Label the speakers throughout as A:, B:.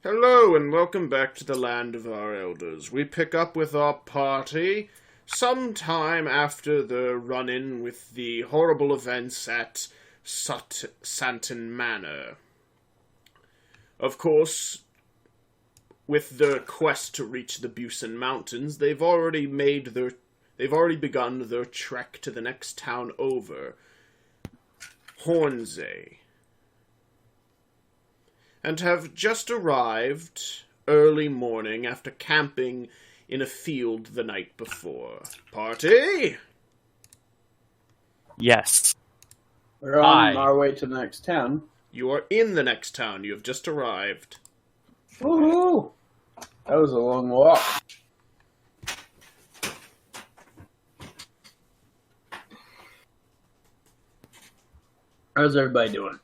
A: Hello and welcome back to the land of our elders. We pick up with our party sometime after the run-in with the horrible events at Santon Manor. Of course, with the quest to reach the Busan Mountains, they've already begun their trek to the next town over, Hornsey, and have just arrived early morning after camping in a field the night before. Party?
B: Yes.
C: We're on our way to the next town.
A: You are in the next town. You have just arrived.
C: Woohoo! That was a long walk. How's everybody doing?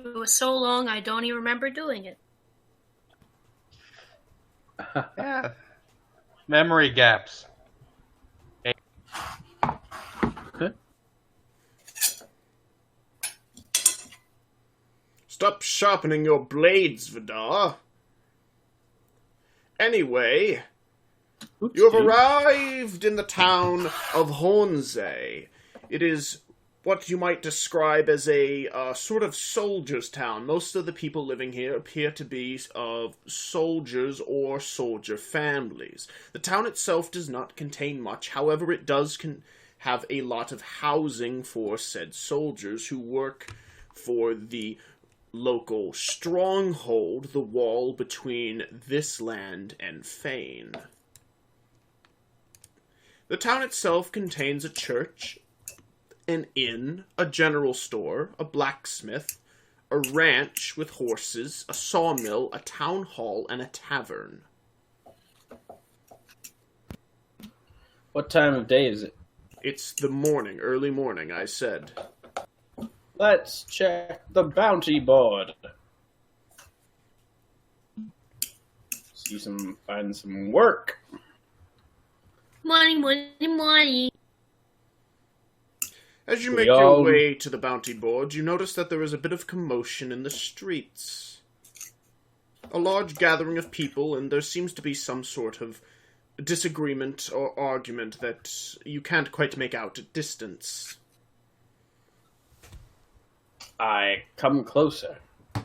D: It was so long, I don't even remember doing it.
E: Yeah. Memory gaps.
A: Stop sharpening your blades, Vidar. Anyway, you have arrived in the town of Hornsey. It is what you might describe as a sort of soldier's town. Most of the people living here appear to be of soldiers or soldier families. The town itself does not contain much. However, it does have a lot of housing for said soldiers who work for the local stronghold, the wall between this land and Fane. The town itself contains a church, an inn, a general store, a blacksmith, a ranch with horses, a sawmill, a town hall, and a tavern.
C: What time of day is it?
A: It's the morning, early morning, I said.
C: Let's check the bounty board. Find some work.
D: Money, money, money.
A: As you make your way to the bounty board, you notice that there is a bit of commotion in the streets. A large gathering of people, and there seems to be some sort of disagreement or argument that you can't quite make out at distance.
C: I come closer.
A: The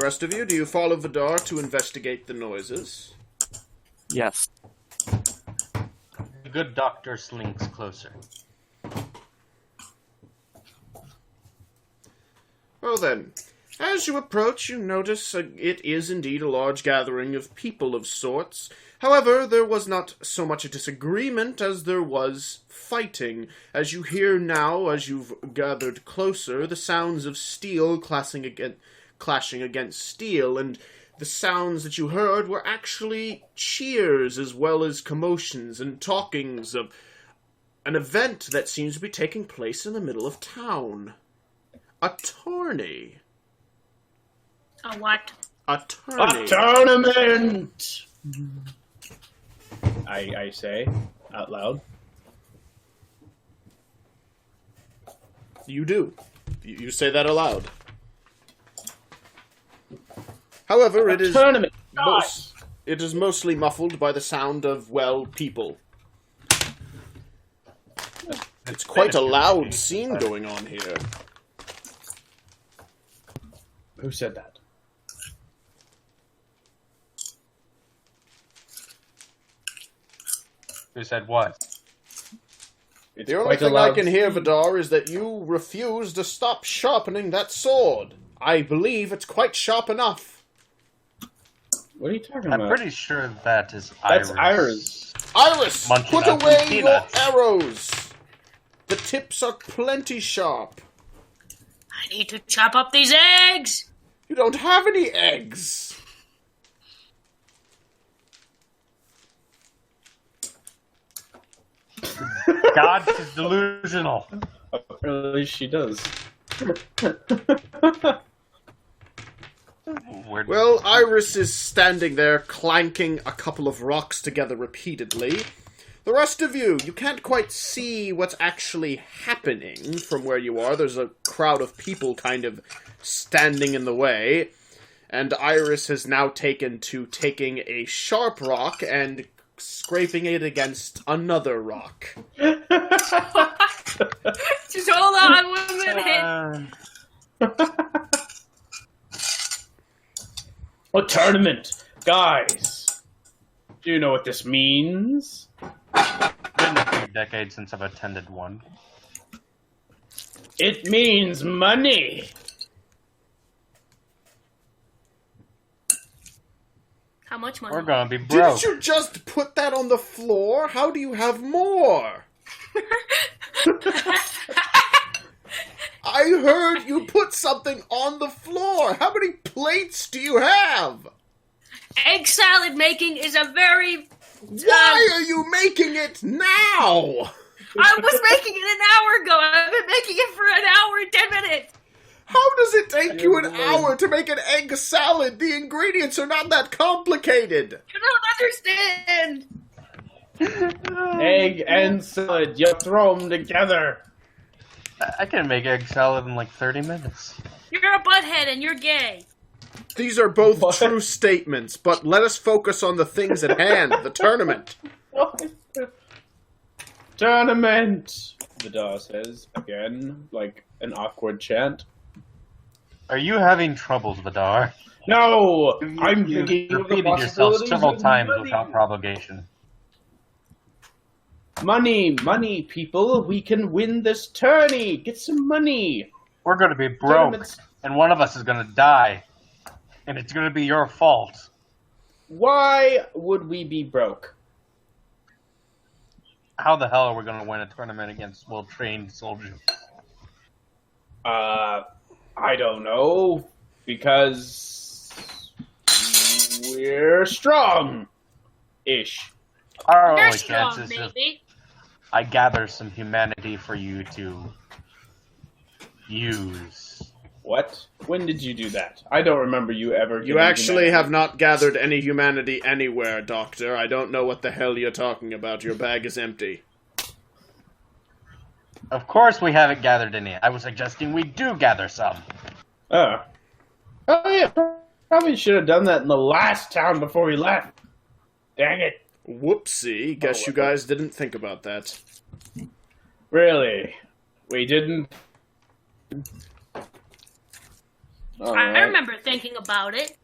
A: rest of you, do you follow Vidar to investigate the noises?
B: Yes.
E: The good doctor slinks closer.
A: Well then, as you approach, you notice it is indeed a large gathering of people of sorts. However, there was not so much a disagreement as there was fighting, as you hear now, as you've gathered closer, the sounds of steel clashing against steel, and the sounds that you heard were actually cheers as well as commotions and talkings of an event that seems to be taking place in the middle of town. A tourney.
D: A what?
A: A tourney.
C: A tournament! I say out loud.
A: You do. You say that aloud. However, it is mostly muffled by the sound of, well, people. It's quite a loud scene going on here.
C: Who said that?
E: Who said what?
C: It's
A: the only thing I can hear, Vidar, is that you refuse to stop sharpening that sword. I believe it's quite sharp enough.
C: What are you talking
E: I'm
C: about?
E: pretty sure that is
C: That's
E: Iris.
A: Iris,
E: Munching
A: put
E: on some
A: away your
E: peanuts.
A: arrows. The tips are plenty sharp.
D: I need to chop up these eggs!
A: You don't have any eggs.
E: God is delusional.
C: Apparently she does.
A: Well, Iris is standing there clanking a couple of rocks together repeatedly. The rest of you can't quite see what's actually happening from where you are. There's a crowd of people kind of standing in the way. And Iris has now taken to taking a sharp rock and scraping it against another rock.
D: Just hold on 1 minute.
C: A tournament! Guys! Do you know what this means?
E: It's been a few decades since I've attended one.
C: It means money!
D: How much money?
E: We're gonna be broke.
A: Didn't you just put that on the floor? How do you have more? I heard you put something on the floor. How many plates do you have?
D: Egg salad making is a very...
A: Why are you making it now?
D: I was making it an hour ago. I've been making it for an hour and 10 minutes.
A: How does it take you an hour to make an egg salad? The ingredients are not that complicated.
D: You don't understand.
C: Egg and salad, you throw them together.
E: I can make egg salad in like 30 minutes.
D: You're a butthead and you're gay.
A: These are both
C: What?
A: true statements, but let us focus on the things at hand, the tournament.
C: Tournament! Vidar says, again, like an awkward chant.
E: Are you having troubles, Vidar?
C: No!
E: You
C: I'm thinking of the
E: repeated yourself
C: possibilities
E: several
C: of
E: times
C: money.
E: without provocation.
C: Money, money, people. We can win this tourney. Get some money.
E: We're gonna be broke,
C: Tournaments.
E: and one of us is gonna die. And it's gonna be your fault.
C: Why would we be broke?
E: How the hell are we gonna win a tournament against well-trained soldiers?
C: I don't know. Because we're strong-ish.
E: Our
D: You're
E: only
D: strong,
E: chance is if
D: baby.
E: I gather some humanity for you to use.
C: What? When did you do that? I don't remember you ever.
A: You
C: giving
A: actually have
C: humanity-
A: not gathered any humanity anywhere, Doctor. I don't know what the hell you're talking about. Your bag is empty.
E: Of course we haven't gathered any. I was suggesting we do gather some.
C: Oh yeah. Probably should have done that in the last town before we left. Dang it.
A: Whoopsie. Guess you guys didn't think about that.
C: Really? We didn't?
D: I
C: Alright.
D: remember thinking about it.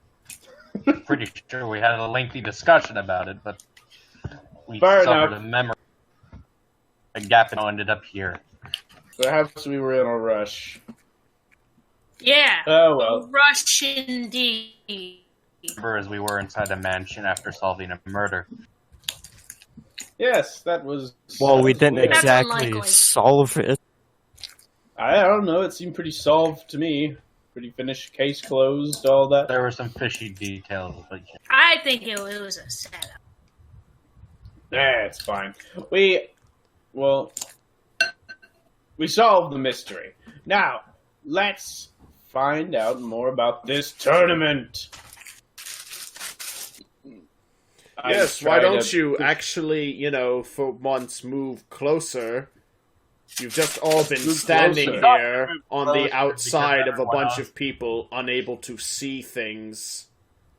E: Pretty sure we had a lengthy discussion about it, but we
C: Fair
E: suffered
C: enough.
E: a memory. A gap and ended up here.
C: Perhaps we were in a rush.
D: Yeah.
C: Oh well.
D: Rush indeed.
E: Remember as we were inside a mansion after solving a murder.
C: Yes, that was.
B: Well, we didn't
C: weird.
D: That's
B: exactly
D: unlikely.
B: solve it.
C: I don't know. It seemed pretty solved to me. Pretty finished, case closed, all that.
E: There were some fishy details, but
D: I think it was a setup.
C: Yeah, it's fine. We solved the mystery. Now, let's find out more about this tournament.
A: Yes, why don't you actually, for once move closer? You've just all been
C: Move
A: standing
C: closer.
A: here on the
E: Closer
A: outside
E: because
A: of a bunch
E: everyone
A: of people unable to see things.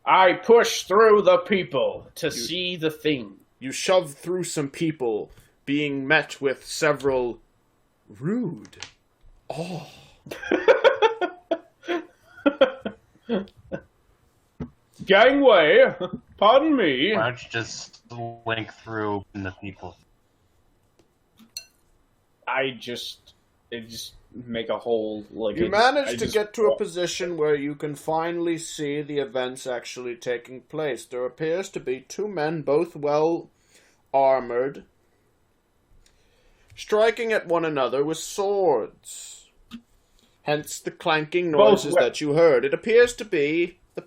C: I push through the people to see the thing.
A: You shove through some people, being met with several rude. Oh.
C: Gangway, pardon me.
E: why don't you just link through the people?
C: I just make a hole like
A: You
C: I
A: managed to
C: just-
A: get to a position where you can finally see the events actually taking place. There appears to be two men, both well armored, striking at one another with swords. Hence the clanking
C: Both
A: noises
C: we-
A: that you heard. It appears to be the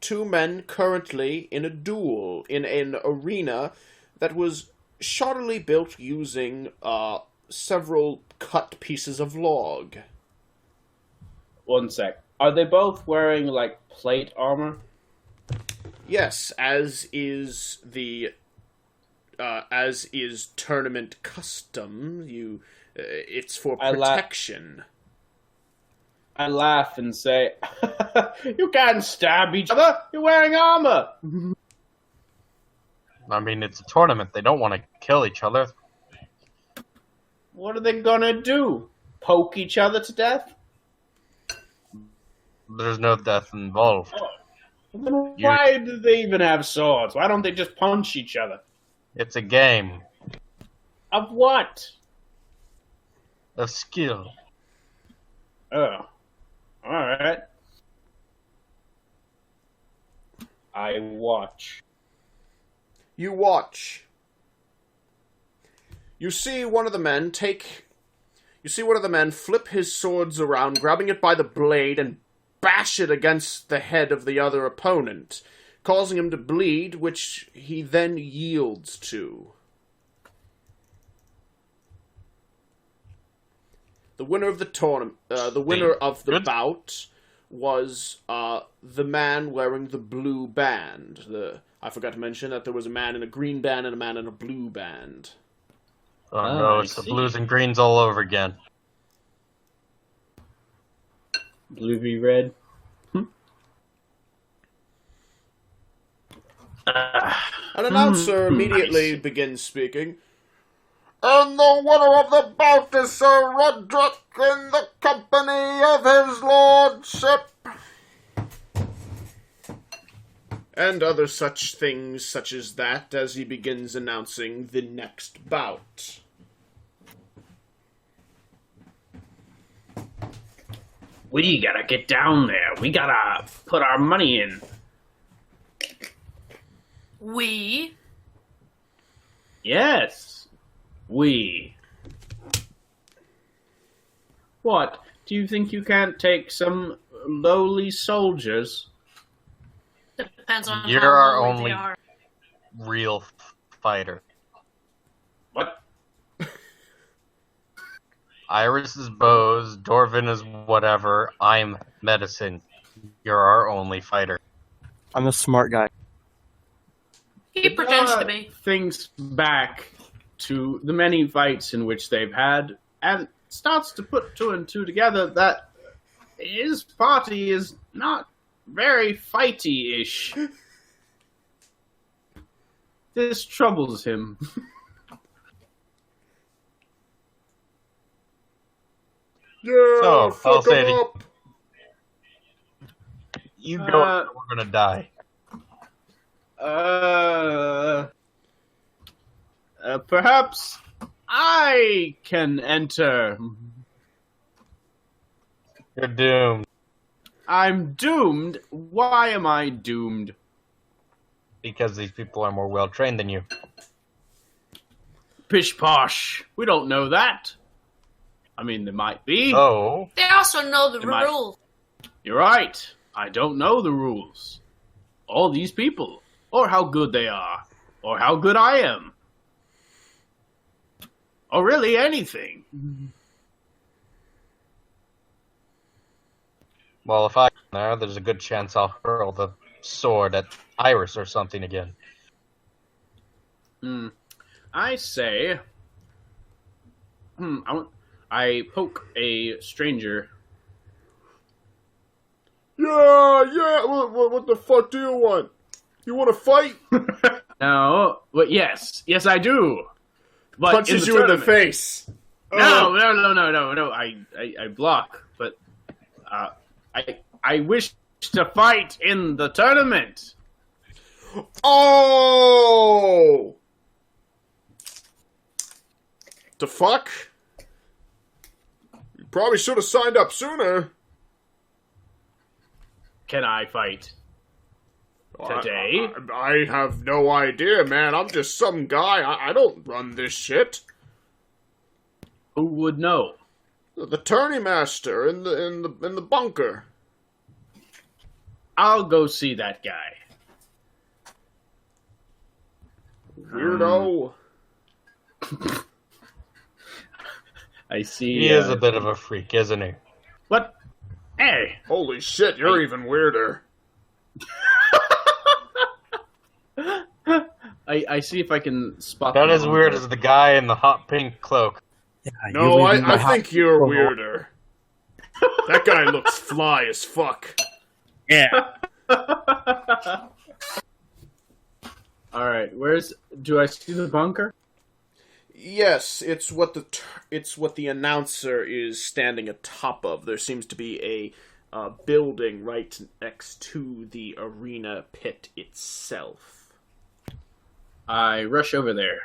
A: two men currently in a duel in an arena that was shoddily built using several cut pieces of log.
C: One sec. Are they both wearing like plate armor?
A: Yes, as is the as is tournament custom, it's for
C: I
A: protection.
C: I laugh and say, "You can't stab each other. You're wearing armor."
E: I mean, it's a tournament. They don't want to kill each other.
C: What are they gonna do? Poke each other to death?
E: There's no death involved.
C: Then why do they even have swords? Why don't they just punch each other?
E: It's a game
C: Of what?
E: of skill.
C: Oh. Alright. I watch.
A: You watch. You see one of the men flip his swords around, grabbing it by the blade and bash it against the head of the other opponent, causing him to bleed, which he then yields to. The winner of the tournament, bout was the man wearing the blue band. I forgot to mention that there was a man in a green band and a man in a blue band.
E: Oh no, it's the blues and greens all over again.
C: Blue v red.
A: An announcer immediately begins speaking. And the winner of the bout is Sir Roderick in the company of his lordship. And other such things such as that as he begins announcing the next bout.
C: We gotta get down there. We gotta put our money in.
D: We?
C: Yes. We. What? Do you think you can't take some lowly soldiers?
D: Depends on
E: You're
D: how
E: our
D: lonely
E: only
D: they are.
E: real fighter.
C: What?
E: Iris is bows, Dorvin is whatever, I'm medicine. You're our only fighter.
B: I'm a smart guy.
D: He pretends to be.
C: Thinks back to the many fights in which they've had and starts to put two and two together that his party is not very fighty-ish. This troubles him.
A: Yeah,
E: So,
A: fuck
E: I'll say
A: 'em
E: to-
A: up.
E: You go, or we're gonna die.
C: Perhaps I can enter.
E: You're doomed.
C: I'm doomed? Why am I doomed?
E: Because these people are more well trained than you.
C: Pish posh. We don't know that. I mean, there might be.
E: Oh,
D: They also know the
C: Am I-
D: rules.
C: You're right. I don't know the rules. All these people. Or how good they are. Or how good I am. Or really anything.
E: well, if I get there's a good chance I'll hurl the sword at Iris or something again.
C: I say... I poke a stranger.
A: Yeah, what the fuck do you want? You want to fight?
C: No, but yes, I do. But
A: Punches you in the face.
C: No. I block. But I wish to fight in the tournament.
A: Oh! The fuck? You probably should have signed up sooner.
C: Can I fight today?
A: I have no idea, man. I'm just some guy. I don't run this shit.
C: Who would know?
A: The tourney master in the bunker.
C: I'll go see that guy.
A: Weirdo.
C: I see.
E: He is a bit of a freak, isn't he?
C: What? Hey!
A: Holy shit, you're even weirder.
C: I see if I can spot.
E: Not
C: the
E: as weird
C: bunker.
E: as the guy in the hot pink cloak.
B: Yeah,
A: No,
B: you're leaving my
A: I think
B: house.
A: you're weirder. That guy looks fly as fuck.
B: Yeah.
C: All right, do I see the bunker?
A: Yes, it's what the announcer is standing atop of. There seems to be a building right next to the arena pit itself.
C: I rush over there.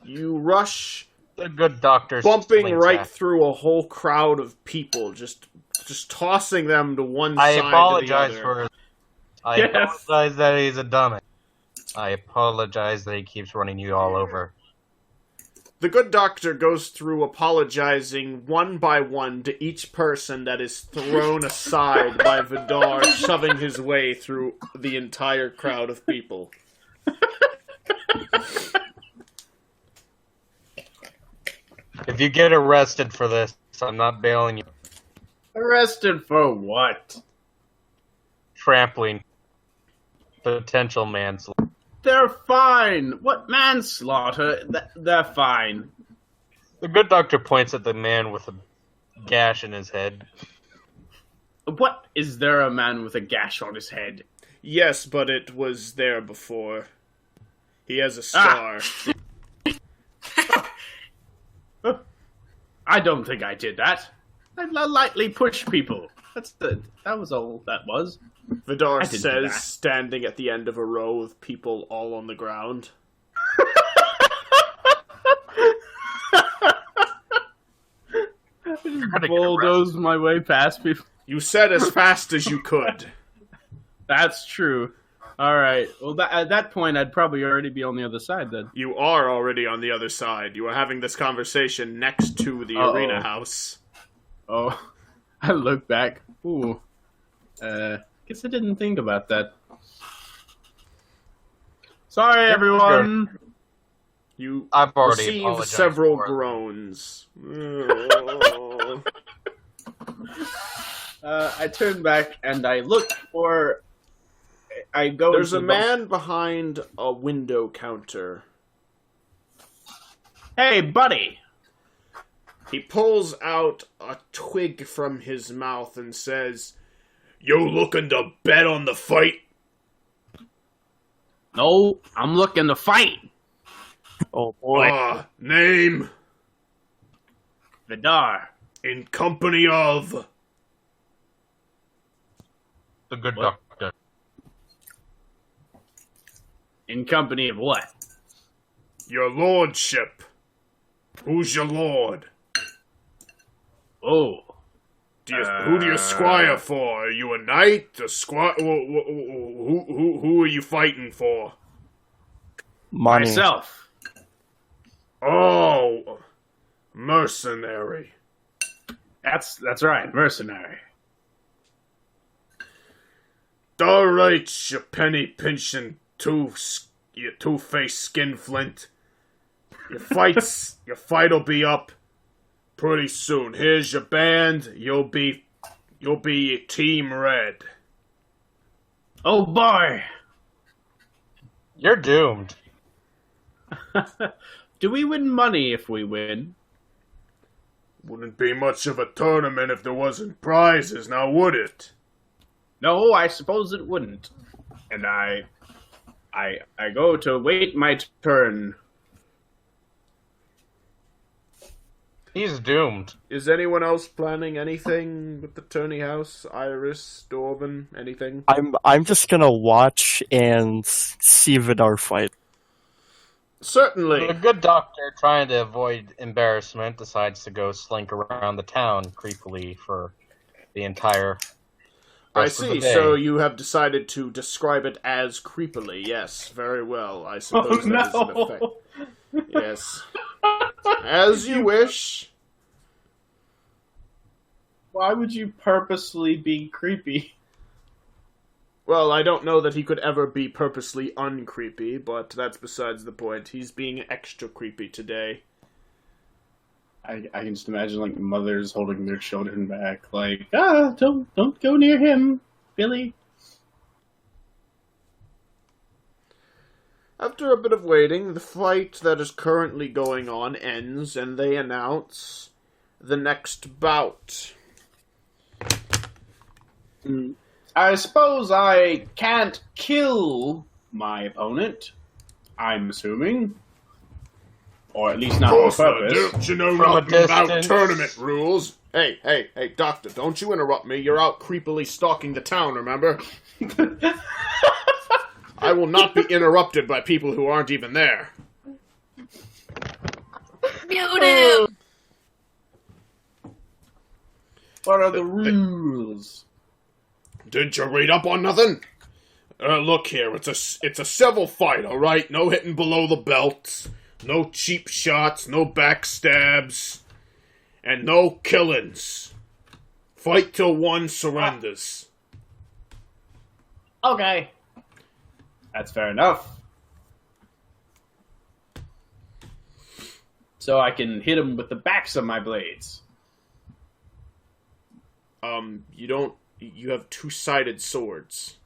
A: You rush,
E: The good doctor
A: bumping
E: slinks
A: right
E: at.
A: through a whole crowd of people, just tossing them to one
E: I
A: side
E: apologize
A: to the
E: for.
A: other.
E: I
C: Yes.
E: apologize that he's a dummy. I apologize that he keeps running you all over.
A: The good doctor goes through apologizing one by one to each person that is thrown aside by Vidar shoving his way through the entire crowd of people.
E: If you get arrested for this, I'm not bailing you.
C: Arrested for what?
E: Trampling. Potential manslaughter.
C: They're fine. What manslaughter? They're fine.
E: The good doctor points at the man with a gash in his head.
C: What? Is there a man with a gash on his head?
A: Yes, but it was there before. He has a scar.
C: I don't think I did that. I lightly push people. That was all that was.
A: Vidar
C: I didn't do
A: says,
C: that.
A: standing at the end of a row of people all on the ground.
C: Bulldoze my way past people.
A: You said as fast as you could.
C: That's true. All right. Well, at that point, I'd probably already be on the other side then.
A: You are already on the other side. You are having this conversation next to the
C: Uh-oh.
A: arena house.
C: Oh, I look back. Ooh. Guess I didn't think about that. Sorry, everyone.
A: You
E: I've already
A: receive
E: apologized
A: several
E: for it.
A: groans.
C: I turn back and I look for. I go.
A: There's
C: into
A: a
C: the
A: man behind a window counter.
C: Hey, buddy.
A: He pulls out a twig from his mouth and says, "You looking to bet on the fight?"
C: No, I'm looking to fight.
B: Oh boy.
A: Name
C: Vidar.
A: in company of.
E: The good
C: What?
E: doctor.
C: In company of what?
A: Your lordship. Who's your lord?
C: Oh.
A: Who do you squire for? Are you a knight? A squire? Who are you fighting for?
B: Money.
C: Myself.
A: Oh, mercenary.
C: That's right, mercenary.
A: All right, you penny pinching you two-faced skinflint. Your fight'll be up pretty soon. Here's your band. You'll be Team Red.
C: Oh boy.
E: You're doomed.
C: Do we win money if we win?
A: Wouldn't be much of a tournament if there wasn't prizes, now would it?
C: No, I suppose it wouldn't. And I go to wait my turn.
E: He's doomed.
A: Is anyone else planning anything with the tourney house? Iris, Dorvin, anything?
B: I'm just gonna watch and see Vidar fight.
A: Certainly.
E: The good doctor, trying to avoid embarrassment, decides to go slink around the town creepily for the entire
A: I
E: rest of the
A: see.
E: day.
A: So you have decided to describe it as creepily. Yes, very well. I suppose that is an effect. Yes. As you wish.
C: Why would you purposely be creepy?
A: Well, I don't know that he could ever be purposely uncreepy, but that's besides the point. He's being extra creepy today.
C: I can just imagine like mothers holding their children back, like, don't go near him, Billy.
A: After a bit of waiting, the fight that is currently going on ends, and they announce the next bout.
C: I suppose I can't kill my opponent, I'm assuming. Or at least not on purpose.
A: Don't you know
E: From a
A: nothing about
E: distance.
A: tournament rules? Hey, Doctor, don't you interrupt me. You're out creepily stalking the town, remember? I will not be interrupted by people who aren't even there.
D: Mute him!
C: What are the rules?
A: Didn't you read up on nothing? Look here, it's a civil fight, all right? No hitting below the belt, no cheap shots, no backstabs, and no killings. Fight till one surrenders.
C: Okay. That's fair enough. So I can hit him with the backs of my blades.
A: You have two-sided swords.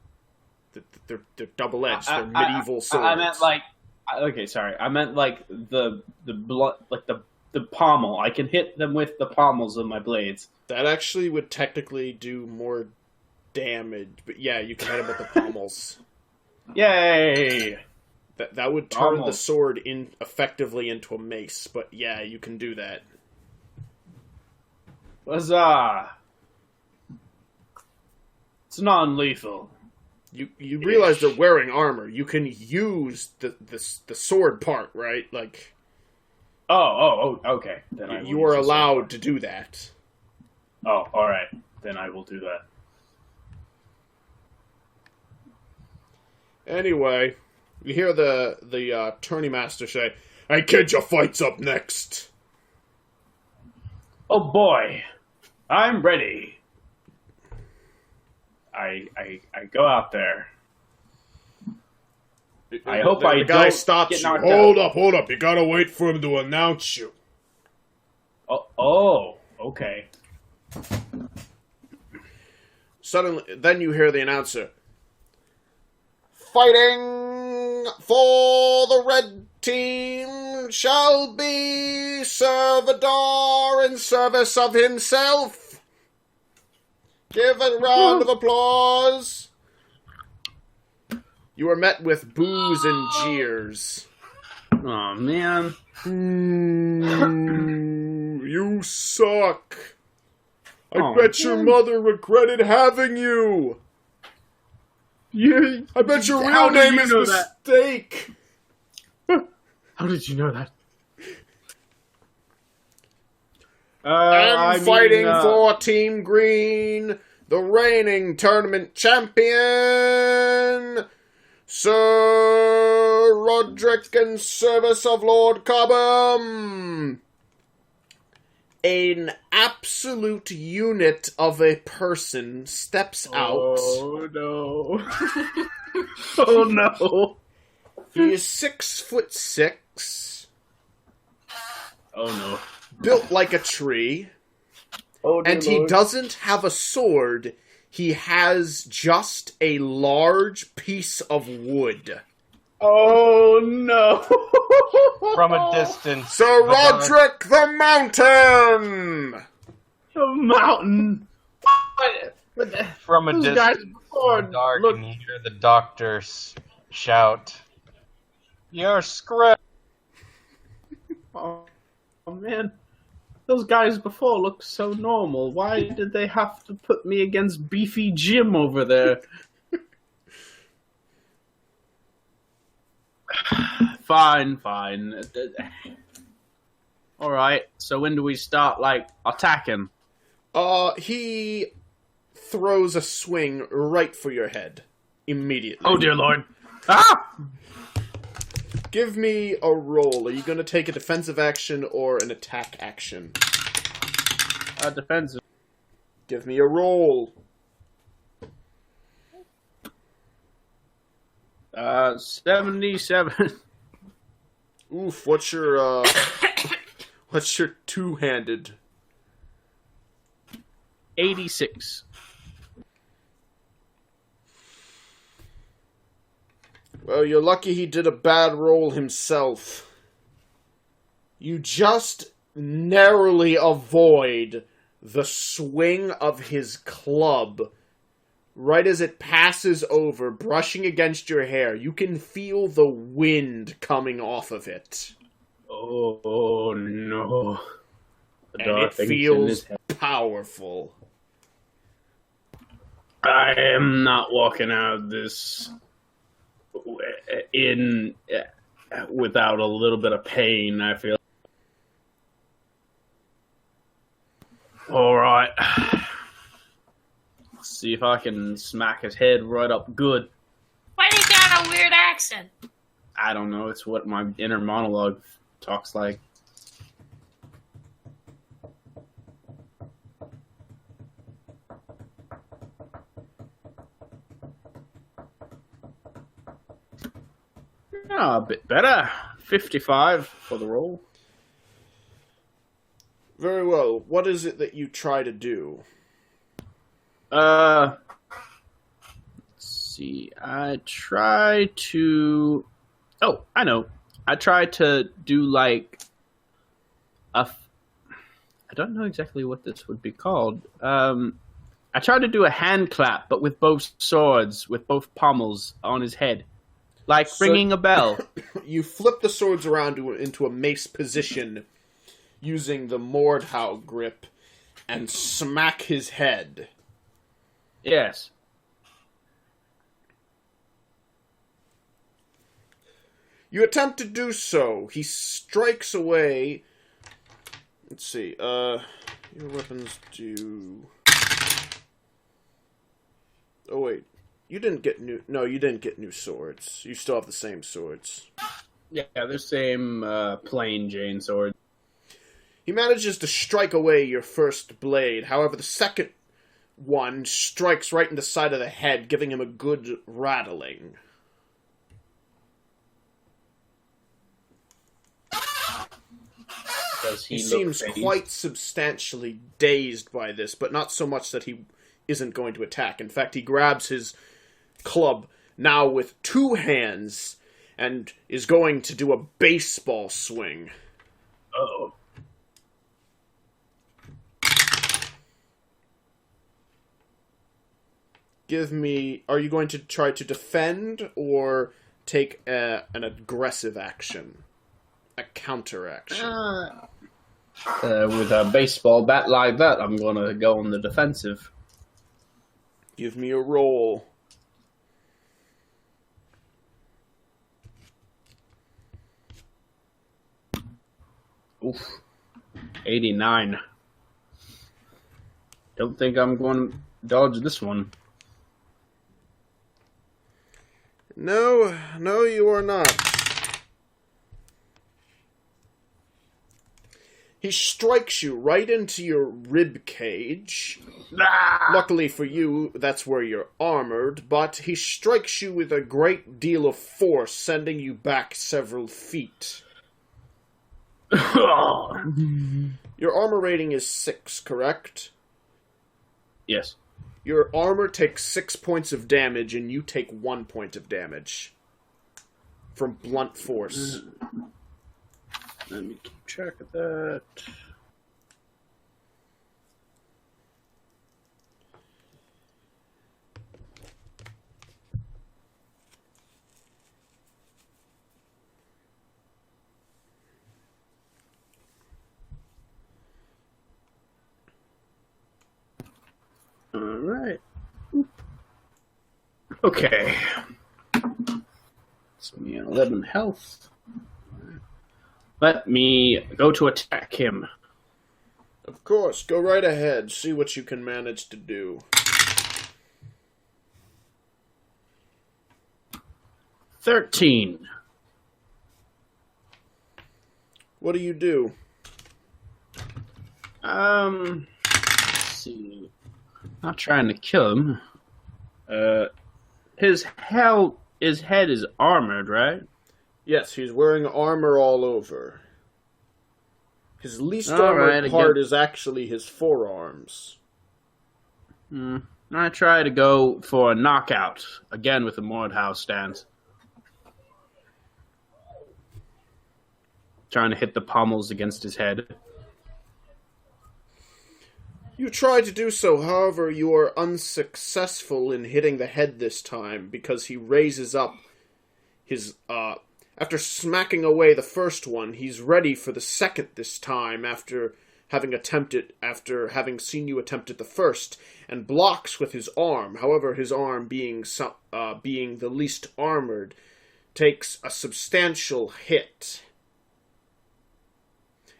A: They're double-edged. They're medieval swords.
C: I meant like, okay, sorry. I meant like the pommel. I can hit them with the pommels of my blades.
A: That actually would technically do more damage, but yeah, you can hit them with the pommels.
C: Yay!
A: That would turn the
C: Pommels.
A: sword effectively into a mace, but yeah, you can do that.
C: Huzzah! It's non-lethal.
A: You realize they're wearing armor. You can use the sword part, right? Like
C: Oh, okay. Then I will
A: you
C: use
A: are
C: the sword
A: allowed
C: part.
A: to do that.
C: Oh, all right. Then I will do that.
A: Anyway, you hear the tourney master say, "Hey kid, your fight's up next."
C: Oh boy, I'm ready. I go out there. I hope
A: the
C: I
A: guy
C: don't
A: stops
C: get
A: you.
C: knocked
A: Hold up! You gotta wait for him to announce you.
C: Oh, okay.
A: Suddenly, then you hear the announcer. Fighting for the red team shall be Servador in service of himself. Give a round of applause. You are met with boos and jeers.
C: Oh man.
A: You suck. I
C: Oh,
A: bet your
C: man.
A: mother regretted having you. I bet your
C: How
A: real
C: did
A: name
C: you
A: is
C: know that?
A: Mistake.
C: How did you know that?
A: I'm fighting for Team Green, the reigning tournament champion, Sir Roderick in service of Lord Cobham. An absolute unit of a person steps out.
C: Oh no. Oh no.
A: He is 6'6",
C: Oh no.
A: built like a tree.
C: Oh dear
A: And he
C: Lord.
A: doesn't have a sword. He has just a large piece of wood.
C: Oh no.
E: From a distance.
A: Sir
E: the dark-
A: Roderick the Mountain!
C: A mountain. What the-
E: From a
C: Those
E: distance,
C: guys before
E: in the dark,
C: look.
E: and you hear the doctor shout, "You're screwed!"
C: Oh man. Those guys before looked so normal. Why did they have to put me against Beefy Jim over there? Fine. Alright, so when do we start, attacking?
A: He throws a swing right for your head. Immediately.
C: Oh dear Lord. Ah!
A: Give me a roll. Are you going to take a defensive action or an attack action?
C: Defensive.
A: Give me a roll.
C: 77.
A: Oof, what's your two-handed?
C: 86.
A: Well, you're lucky he did a bad roll himself. You just narrowly avoid the swing of his club. Right as it passes over, brushing against your hair, you can feel the wind coming off of it.
C: Oh no.
A: And it feels powerful.
C: I am not walking out of this without a little bit of pain, I feel. Alright. Let's see if I can smack his head right up good.
D: Why do you got a weird accent?
C: I don't know, it's what my inner monologue talks like. A bit better. 55 for the roll.
A: Very well. What is it that you try to do?
C: Let's see. I try to... Oh, I know. I try to do like I don't know exactly what this would be called. I try to do a hand clap, but with both swords, with both pommels on his head. Like ringing a bell.
A: You flip the swords around into a mace position using the Mordhau grip and smack his head.
C: Yes.
A: You attempt to do so. He strikes away. Let's see. Your weapons do... Oh, wait. You didn't get new... No, you didn't get new swords. You still have the same swords.
C: Yeah, the same plain Jane sword.
A: He manages to strike away your first blade. However, the second one strikes right in the side of the head, giving him a good rattling. He seems quite substantially dazed by this, but not so much that he isn't going to attack. In fact, he grabs his club, now with two hands, and is going to do a baseball swing.
C: Uh-oh.
A: Give me... Are you going to try to defend, or take an aggressive action? A counter action?
C: With a baseball bat like that, I'm going to go on the defensive.
A: Give me a roll.
C: Oof. 89. Don't think I'm going to dodge this one.
A: No, you are not. He strikes you right into your rib cage.
C: Ah!
A: Luckily for you, that's where you're armored, but he strikes you with a great deal of force, sending you back several feet. Your armor rating is 6, correct?
C: Yes.
A: Your armor takes 6 points of damage, and you take 1 point of damage from blunt force.
C: Let me keep track of that. All right. Okay. So we have 11 health. Let me go to attack him.
A: Of course, go right ahead. See what you can manage to do.
C: 13.
A: What do you do?
C: Let's see. Not trying to kill him. His head is armored, right?
A: Yes, he's wearing armor all over. His least armored part is actually his forearms.
C: I try to go for a knockout, again with the Mordhau stance. trying to hit the pommels against his head.
A: You try to do so, however, you are unsuccessful in hitting the head this time, because he raises up his, after smacking away the first one, he's ready for the second this time, after having seen you attempt it the first, and blocks with his arm. However, his arm, being the least armored, takes a substantial hit,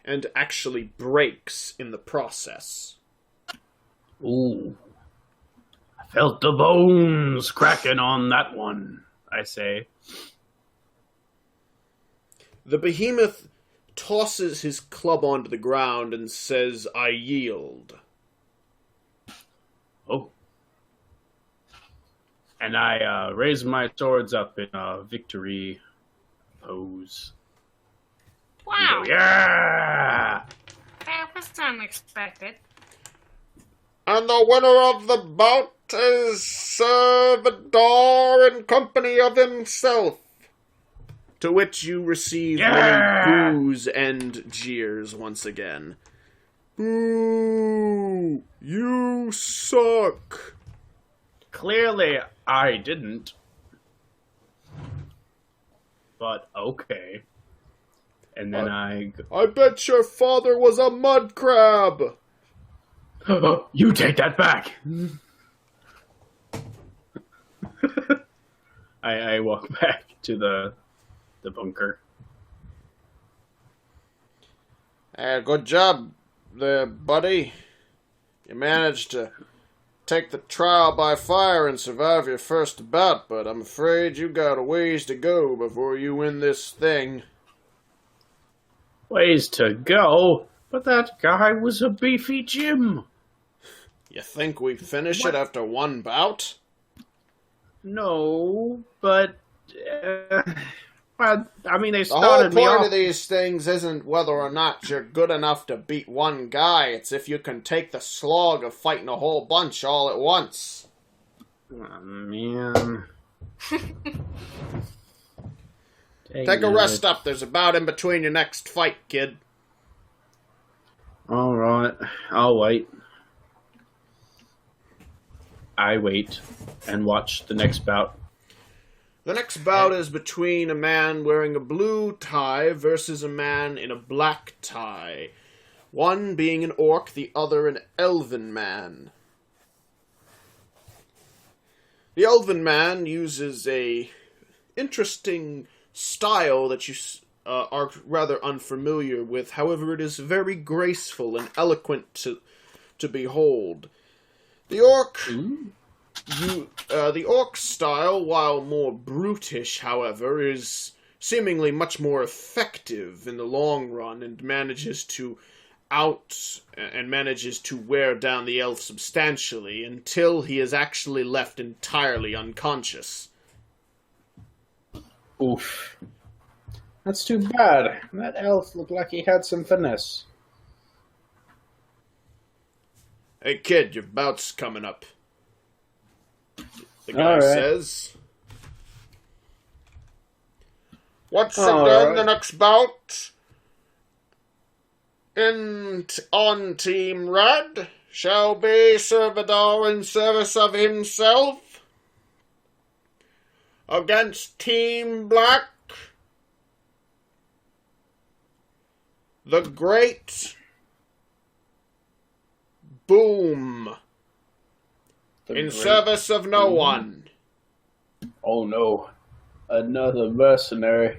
A: and actually breaks in the process.
C: Ooh. I felt the bones cracking on that one, I say.
A: The behemoth tosses his club onto the ground and says, "I yield."
C: Oh. And I raise my swords up in a victory pose.
D: Wow.
C: Yeah!
D: That was unexpected.
A: And the winner of the bout is Sir Vidar in company of himself. To which you receive many boos and jeers once again. Boo! You suck!
C: Clearly, I didn't. But okay. And then I
A: bet your father was a mud crab!
C: You take that back! I walk back to the bunker.
A: Good job there, buddy. You managed to take the trial by fire and survive your first bout, but I'm afraid you got a ways to go before you win this thing.
C: Ways to go? But that guy was a beefy Jim.
A: You think we finish it after one bout?
C: No, but... well, I mean, they
A: The whole
C: started me
A: point
C: off...
A: of these things isn't whether or not you're good enough to beat one guy. It's if you can take the slog of fighting a whole bunch all at once.
C: Oh, man.
A: Take a rest up. There's a bout in between your next fight, kid.
C: Alright, I'll wait. I wait and watch the next bout.
A: The next bout is between a man wearing a blue tie versus a man in a black tie. One being an orc, the other an elven man. The elven man uses a interesting style that you are rather unfamiliar with. However, it is very graceful and eloquent to behold. The orc... the orc style, while more brutish, however, is seemingly much more effective in the long run and manages to wear down the elf substantially until he is actually left entirely unconscious.
C: Oof. That's too bad. That elf looked like he had some finesse.
A: Hey kid, your bout's coming up. The guy
C: All right.
A: says. Once
C: All
A: again,
C: right.
A: the next bout on Team Red shall be Sir Vidar in service of himself against Team Black, the Great Boom. In service of no one.
C: Oh no. Another mercenary.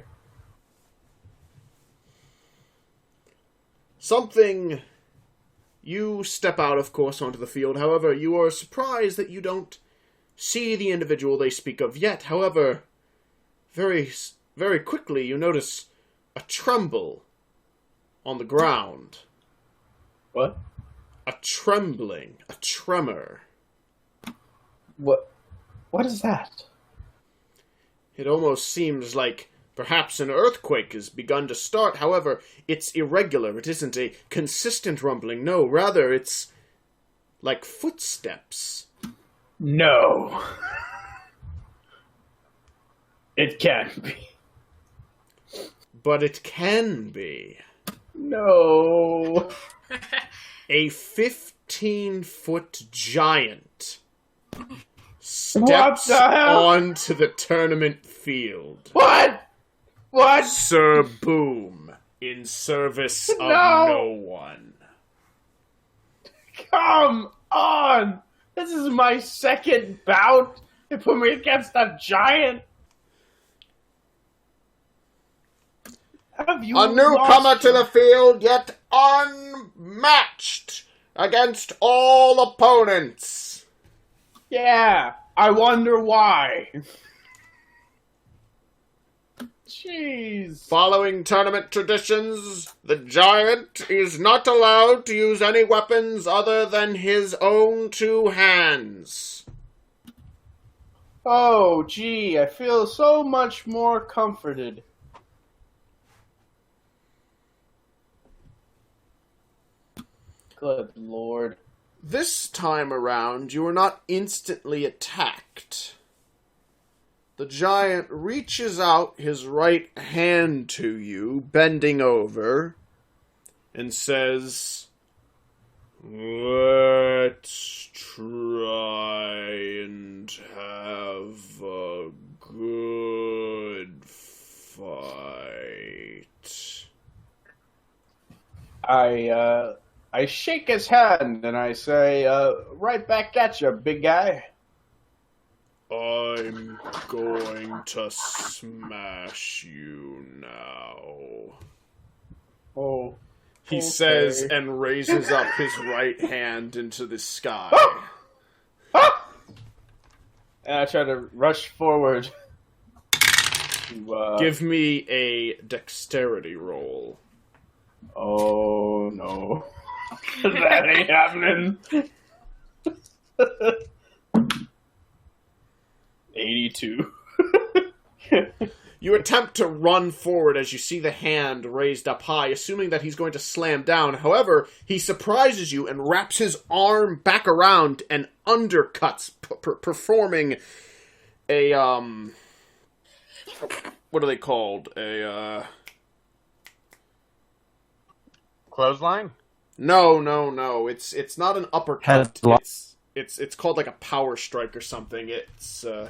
A: You step out, of course, onto the field. However, you are surprised that you don't see the individual they speak of yet. However, very, very quickly you notice a tremble on the ground.
C: What?
A: A trembling, a tremor.
C: What is that?
A: It almost seems like perhaps an earthquake has begun to start. However, it's irregular. It isn't a consistent rumbling. No, rather it's like footsteps.
C: No. It can't be.
A: but it can be.
C: No.
A: A 15-foot giant
C: What
A: steps
C: the hell?
A: onto the tournament field.
C: What? What?
A: Sir Boom, in service of
C: No.
A: no one.
C: Come on! This is my second bout. They put me against a giant. Have you
A: A newcomer
C: lost
A: to the field, yet unmatched against all opponents.
C: Yeah, I wonder why. Jeez.
A: Following tournament traditions, the giant is not allowed to use any weapons other than his own two hands.
C: Oh, gee, I feel so much more comforted. Good Lord.
A: This time around, you are not instantly attacked. The giant reaches out his right hand to you, bending over, and says, "Let's try and have a good fight."
C: I shake his hand and I say, right back at you, big guy.
A: I'm going to smash you now.
C: Oh.
A: He
C: Okay.
A: says and raises up his right hand into the sky.
C: Ah! And I try to rush forward. To,
A: Give me a dexterity roll.
C: Oh, no. That ain't happening. 82.
A: You attempt to run forward as you see the hand raised up high, assuming that he's going to slam down. However, he surprises you and wraps his arm back around and undercuts, performing a, what are they called?
E: Clothesline?
A: No. It's not an uppercut.
B: Headlock.
A: It's called like a power strike or something. It's a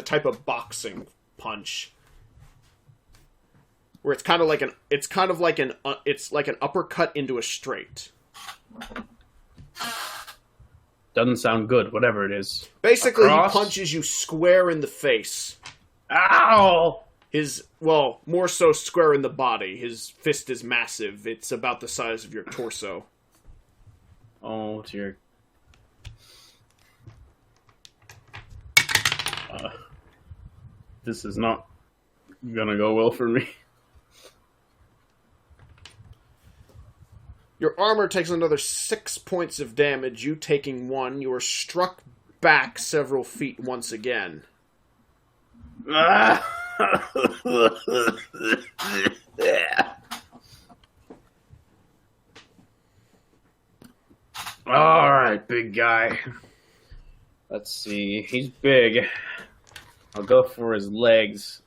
A: type of boxing punch where it's like an uppercut into a straight.
C: Doesn't sound good, whatever it is.
A: Basically,
C: Across?
A: he punches you square in the face.
C: Ow!
A: More so square in the body. His fist is massive. It's about the size of your torso.
C: Oh, dear. This is not gonna go well for me.
A: Your armor takes another 6 points of damage, you taking 1. You are struck back several feet once again.
C: Alright, big guy. Let's see. He's big. I'll go for his legs.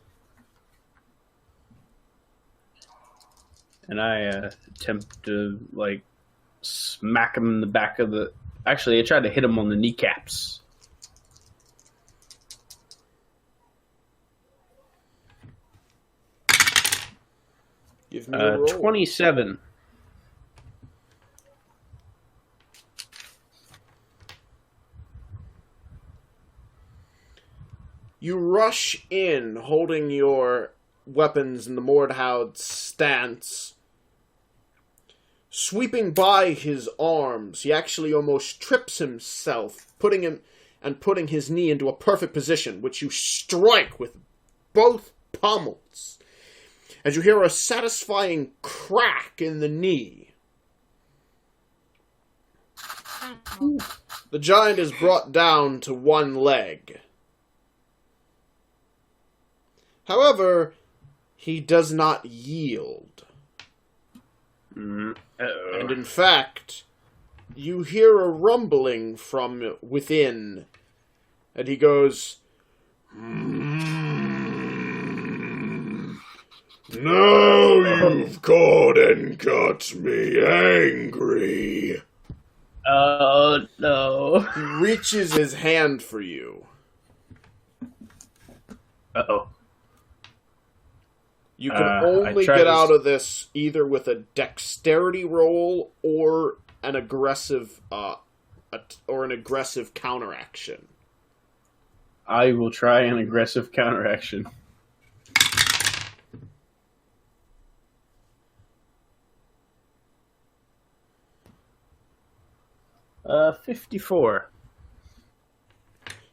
C: And I attempt to, smack him in the back of the... Actually, I tried to hit him on the kneecaps.
A: Give me a roll.
C: 27.
A: You rush in, holding your weapons in the Mordhaud stance. Sweeping by his arms, he actually almost trips himself, putting his knee into a perfect position, which you strike with both pommels, as you hear a satisfying crack in the knee. The giant is brought down to one leg. However, he does not yield. And in fact, you hear a rumbling from within, and he goes, Now you've caught and got me angry.
C: Oh, no.
A: He reaches his hand for you.
C: Uh-oh.
A: You can only get out of this either with a dexterity roll or an aggressive counteraction.
C: I will try an aggressive counteraction. 54.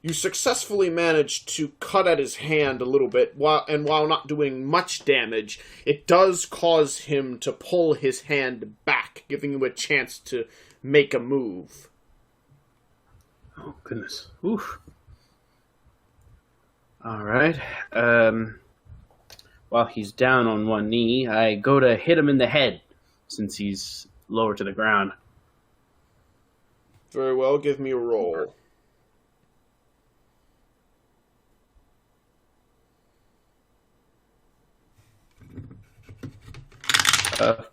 A: You successfully manage to cut at his hand a little bit, while not doing much damage, it does cause him to pull his hand back, giving you a chance to make a move.
C: Oh, goodness. Oof. Alright. While he's down on one knee, I go to hit him in the head, since he's lower to the ground.
A: Very well, give me a roll.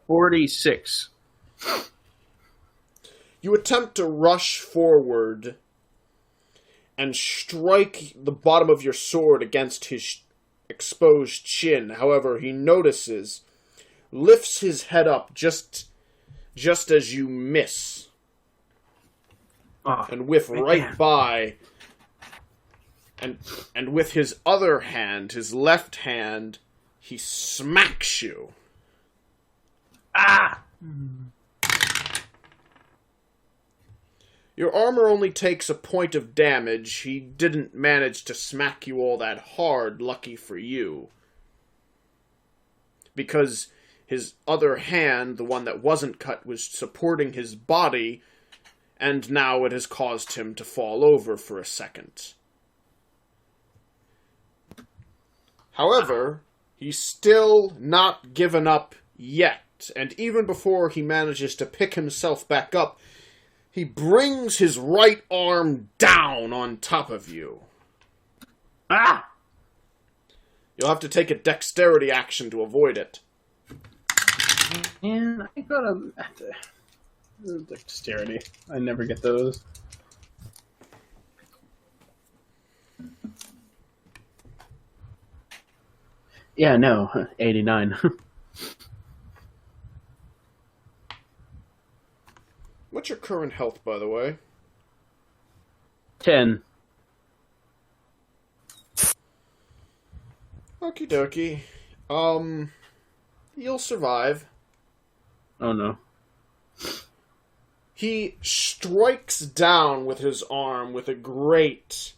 C: 46.
A: You attempt to rush forward and strike the bottom of your sword against his exposed chin. However, he notices, lifts his head up just as you miss.
C: Oh,
A: and whiff right
C: man.
A: by, and with his other hand, his left hand, he smacks you.
C: Ah!
A: Your armor only takes a point of damage. He didn't manage to smack you all that hard, lucky for you. Because his other hand, the one that wasn't cut, was supporting his body, and now it has caused him to fall over for a second. However, he's still not given up yet, and even before he manages to pick himself back up, he brings his right arm down on top of you.
C: Ah!
A: You'll have to take a dexterity action to avoid it.
C: Man, I gotta... Dexterity. I never get those. Yeah, no. 89.
A: What's your current health, by the way?
C: 10.
A: Okie dokie. You'll survive.
C: Oh no.
A: He strikes down with his arm with a great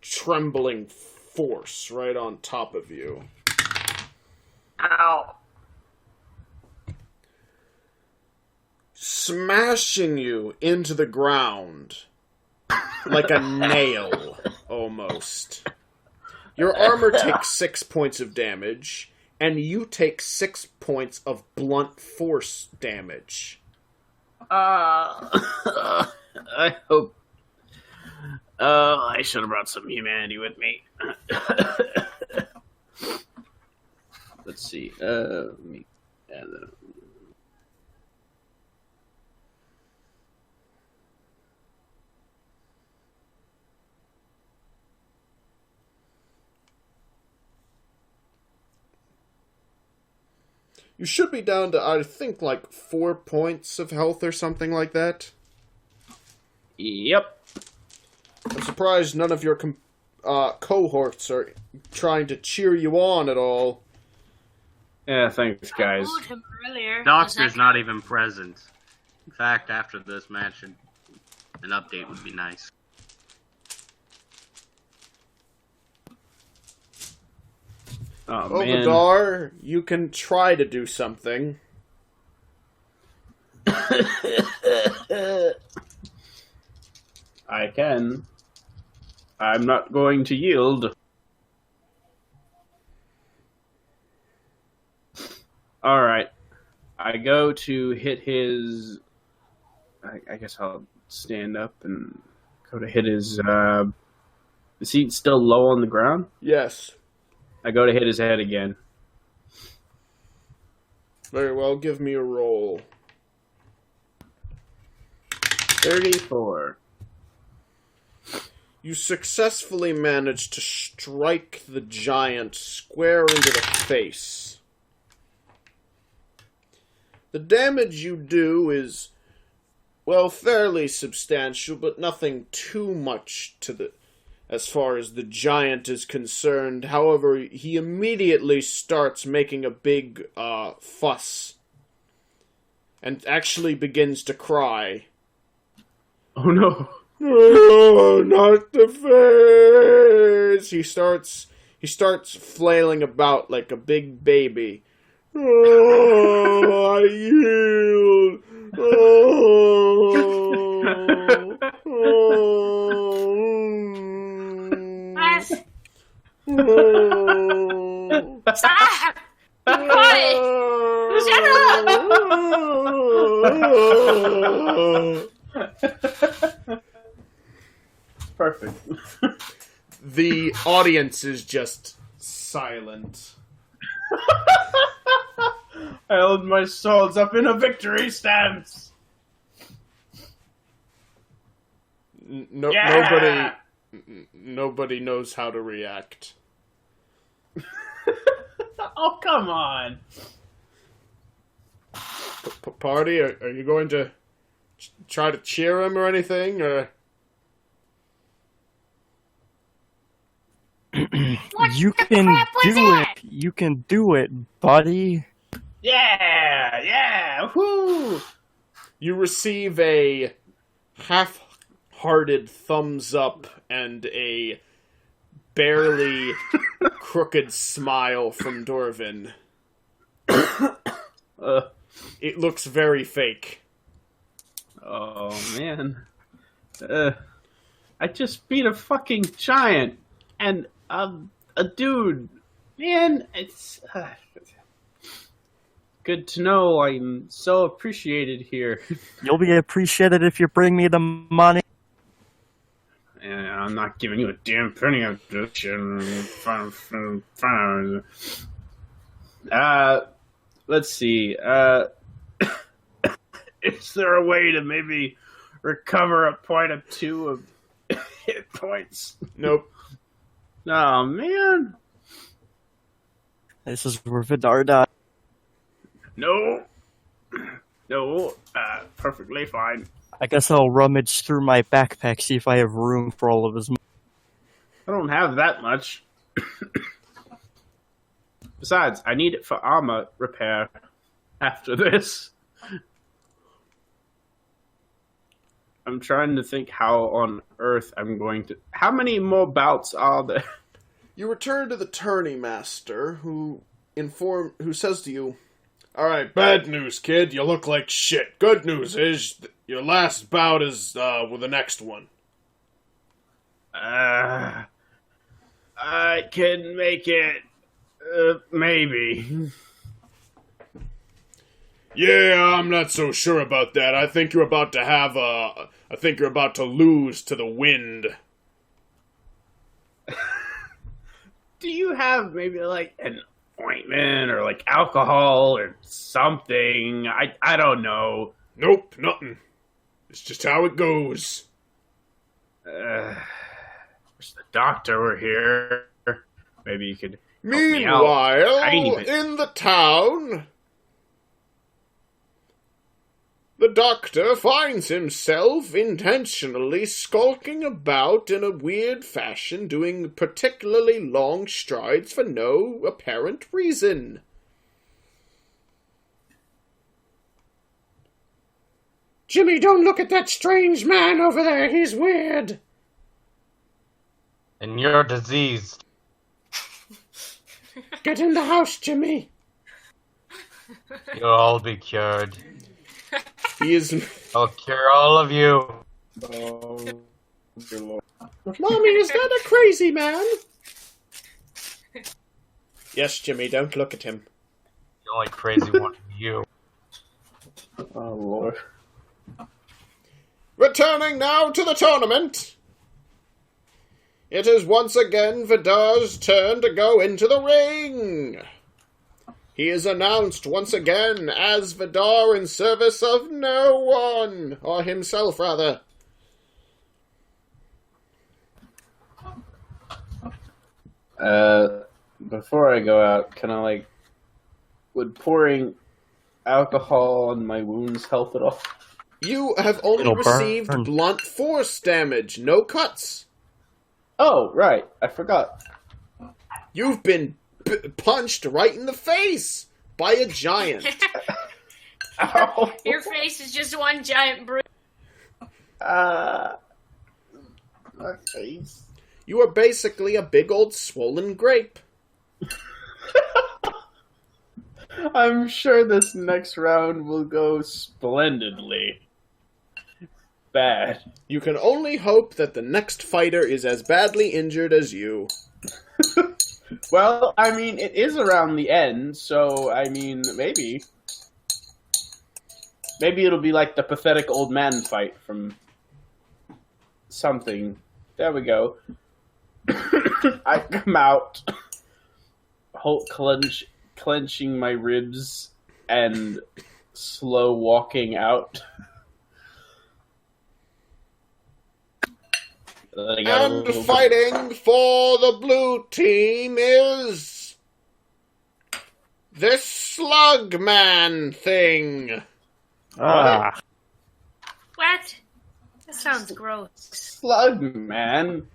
A: trembling force right on top of you.
D: Ow.
A: Smashing you into the ground like a nail, almost. Your armor takes 6 points of damage, and you take 6 points of blunt force damage.
C: I hope. I should have brought some humanity with me. Let's see. Let me add that.
A: You should be down to, I think, like 4 points of health or something like that.
C: Yep.
A: I'm surprised none of your cohorts are trying to cheer you on at all.
C: Yeah, thanks, guys.
D: I him earlier.
F: Doctor's not even present. In fact, after this match, an update would be nice.
C: Oh, man.
A: Obadar, you can try to do something.
C: I can. I'm not going to yield. Alright. I go to hit his... I guess I'll stand up and go to hit his... Is he still low on the ground?
A: Yes.
C: I go to hit his head again.
A: Very well, give me a roll.
C: 34.
A: You successfully manage to strike the giant square into the face. The damage you do is, well, fairly substantial, but nothing too much as far as the giant is concerned. However, he immediately starts making a big fuss and actually begins to cry.
C: Oh no.
A: Oh, not the face! He starts flailing about like a big baby. Oh, I yield.
D: Stop! Be quiet! Shut up!
C: Perfect.
A: The audience is just silent.
C: I hold my swords up in a victory stance.
A: Nobody knows how to react.
C: Oh, come on.
A: Party, are you going to try to cheer him or anything, or?
B: You can do it. You can do it, buddy.
C: Yeah, whoo!
A: You receive a half-hearted thumbs up and a barely crooked smile from Dorvin. It looks very fake.
C: Oh, man. I just beat a fucking giant. And a dude. Man, it's good to know I'm so appreciated here.
B: You'll be appreciated if you bring me the money.
C: And I'm not giving you a damn penny of this shit. Let's see. Is there a way to maybe recover a point or two of hit points?
A: Nope.
C: Oh, man.
B: This is where Vidar died.
C: No, perfectly fine.
B: I guess I'll rummage through my backpack, see if I have room for all of his money.
C: I don't have that much. Besides, I need it for armor repair after this. I'm trying to think how on earth I'm going to... How many more bouts are there?
A: You return to the tourney master, who says to you, "Alright, bad news, kid. You look like shit. Good news is your last bout is with the next one."
C: I can make it. Maybe.
A: Yeah, I'm not so sure about that. I think you're about to lose to the wind.
C: Do you have maybe like an ointment or like alcohol or something? I don't know.
A: Nope, nothing. It's just how it goes.
C: Wish the doctor were here. Maybe you could help me out.
A: Meanwhile, in the town, the doctor finds himself intentionally skulking about in a weird fashion, doing particularly long strides for no apparent reason. Jimmy, don't look at that strange man over there. He's weird.
E: And you're diseased.
A: Get in the house, Jimmy.
E: You'll all be cured.
A: He is...
E: I'll cure all of you.
C: Oh, dear Lord.
A: Mommy, is that a crazy man? Yes, Jimmy, don't look at him.
E: The only crazy one is you.
C: Oh, Lord.
A: Returning now to the tournament. It is once again Vidar's turn to go into the ring. He is announced once again as Vidar in service of no one, or himself, rather.
C: Before I go out, can I, would pouring alcohol on my wounds help at all?
A: You have only
B: It'll
A: received
B: burn.
A: blunt force damage, no cuts.
C: Oh, right. I forgot.
A: You've been punched right in the face by a giant.
C: Ow.
D: Your face is just one giant bruise.
C: My face.
A: You are basically a big old swollen grape.
C: I'm sure this next round will go splendidly. Bad.
A: You can only hope that the next fighter is as badly injured as you.
C: Well, I mean, it is around the end, so, I mean, maybe. Maybe it'll be like the pathetic old man fight from something. There we go. I come out, clenching my ribs and slow walking out.
A: And fighting for the blue team is this slug man thing.
B: Ah,
D: What? That sounds gross.
C: Slug man.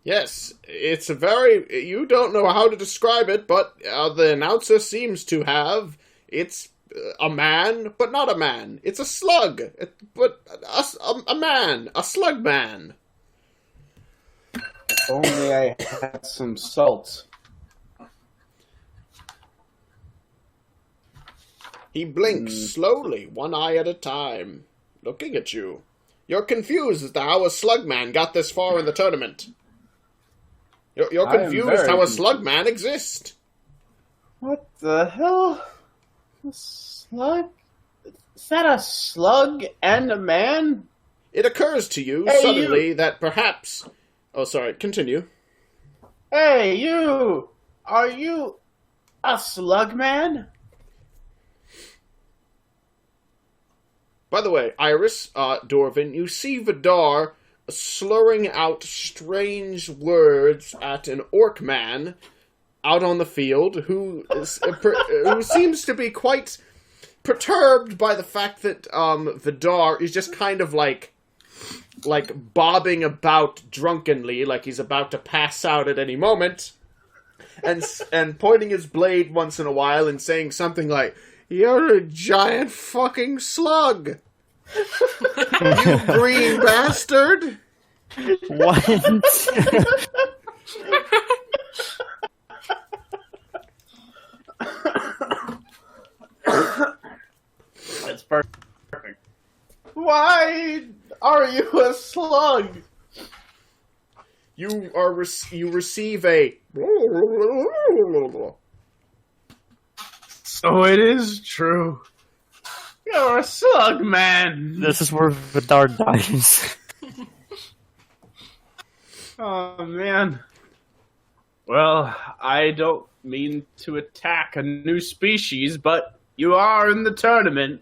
A: Yes, it's a very... You don't know how to describe it, but the announcer seems to have. It's a man, but not a man. It's a slug, but a man. A slug man.
C: If only I had some salt.
A: He blinks slowly, one eye at a time, looking at you. You're confused as to how a slug man got this far in the tournament. You're
C: I am
A: confused
C: very
A: how a
C: confused.
A: slug man exists.
C: What the hell? A slug? Is that a slug and a man?
A: It occurs to you
C: Hey,
A: suddenly that perhaps... Oh, sorry, continue.
C: Hey, you! Are you a slug man?
A: By the way, Iris, Dorvin, you see Vidar slurring out strange words at an orc man out on the field who seems to be quite perturbed by the fact that Vidar is just kind of like bobbing about drunkenly, like he's about to pass out at any moment, and pointing his blade once in a while and saying something like, "You're a giant fucking slug, you green bastard."
B: what?
C: That's perfect. Why are you a slug?
A: You receive a...
C: So it is true. You're a slug man.
B: This is where Vidar dies.
C: Oh, man. Well, I don't mean to attack a new species, but you are in the tournament.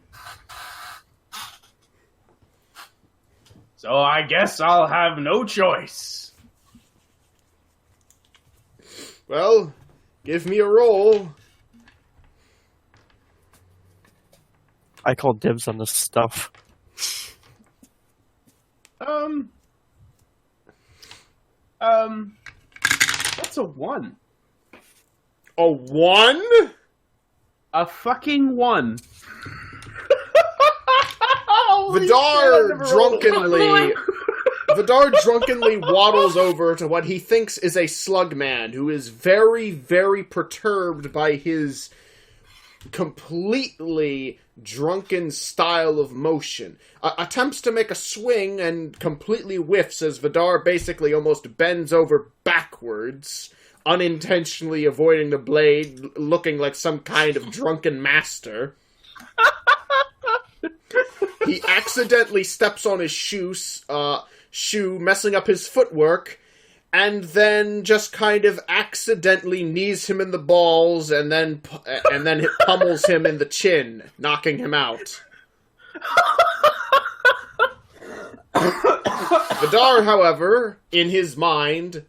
C: So I guess I'll have no choice.
A: Well, give me a roll.
B: I call dibs on this stuff.
C: What's a 1?
A: A 1?
C: A fucking 1.
A: Vidar drunkenly waddles over to what he thinks is a slug man who is very, very perturbed by his completely drunken style of motion. Attempts to make a swing and completely whiffs as Vidar basically almost bends over backwards, unintentionally avoiding the blade, looking like some kind of drunken master. He accidentally steps on his shoe, messing up his footwork, and then just kind of accidentally knees him in the balls, and then it pummels him in the chin, knocking him out. Vidar, however, in his mind,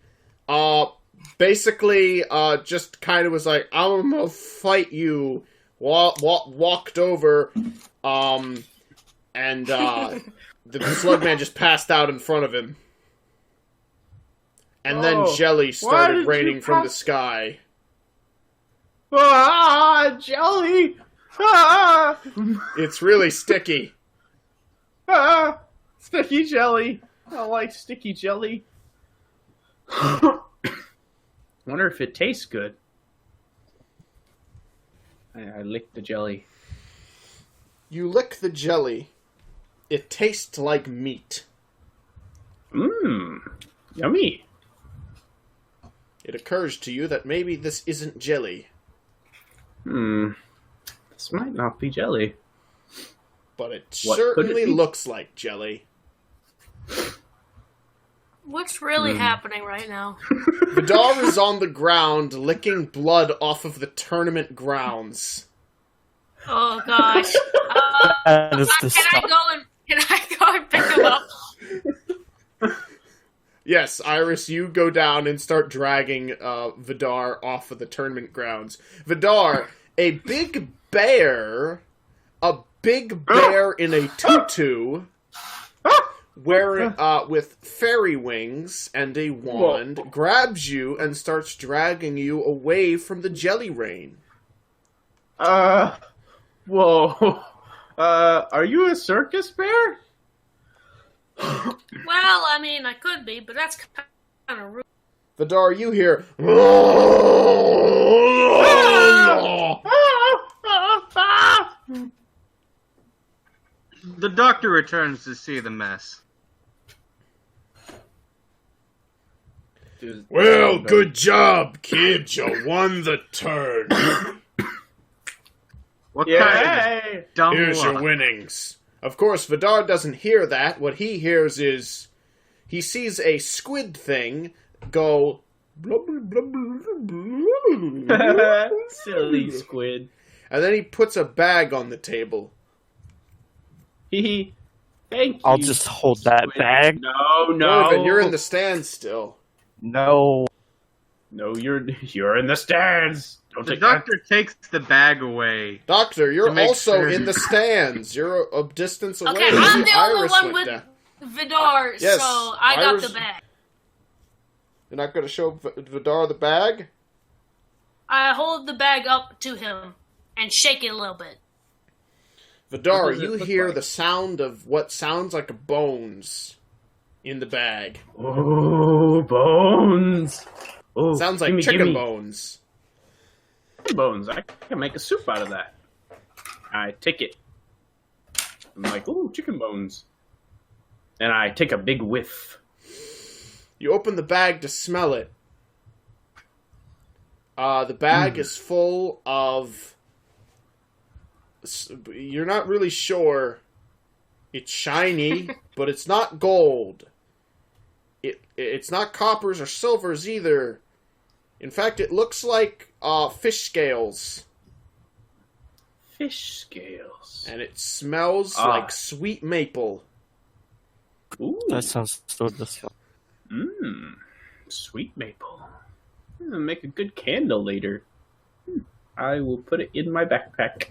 A: basically just kind of was like, I'm gonna fight you. Walked over, and the Slugman just passed out in front of him. And then jelly started raining from the sky.
C: Ah, jelly! Ah!
A: It's really sticky.
C: Ah! Sticky jelly. I don't like sticky jelly. Wonder if it tastes good. I licked the jelly.
A: You lick the jelly. It tastes like meat.
C: Mmm. Yummy.
A: It occurs to you that maybe this isn't jelly.
C: This might not be jelly.
A: But it
C: What could
A: certainly
C: it be?
A: looks like jelly.
D: What's really happening right now?
A: Vidar is on the ground, licking blood off of the tournament grounds.
D: Oh gosh.
B: That is
D: Can I
B: disgusting.
D: go and pick him up?
A: Yes, Iris, you go down and start dragging Vidar off of the tournament grounds. Vidar, a big bear in a tutu, wearing with fairy wings and a wand, grabs you and starts dragging you away from the jelly rain.
C: Whoa. Are you a circus bear?
D: Well, I mean, I could be, but that's kind of rude.
A: Vidar, you hear...
F: The doctor returns to see the mess.
A: Well, good job, kid. You won the turn.
F: What kind
C: Yay!
F: of dumb
A: Here's
F: luck?
A: your winnings. Of course, Vidar doesn't hear that. What he hears is... He sees a squid thing go...
C: Silly squid.
A: And then he puts a bag on the table.
C: Thank you.
B: I'll just hold that
C: squid.
B: bag.
C: No.
A: Mervin, you're in the stands still.
B: No.
C: No, you're in the stands. Don't
F: The
C: take
F: doctor takes the bag away.
A: Doctor, you're
F: To make
A: also
F: sure.
A: in the stands. You're a distance away.
D: Okay, I'm the only
A: Iris
D: one
A: went
D: with
A: down.
D: Vidar,
A: Yes,
D: so I got
A: Iris-
D: the bag.
A: You're not going to show Vidar the bag?
D: I hold the bag up to him and shake it a little bit.
A: Vidar,
C: What does it
A: you
C: look
A: hear
C: like?
A: the sound of what sounds like bones in the bag.
C: Oh, bones. Oh,
A: Sounds like
C: gimme,
A: chicken
C: gimme.
A: bones.
C: Bones. I can make a soup out of that. I take it. I'm like, ooh, chicken bones. And I take a big whiff.
A: You open the bag to smell it. The bag is full of... You're not really sure. It's shiny, but it's not gold. It's not coppers or silvers either. In fact, it looks like fish scales.
C: Fish scales.
A: And it smells like sweet maple.
C: Ooh.
B: That sounds so disgusting.
C: Mmm. Sweet maple. Make a good candle later. I will put it in my backpack.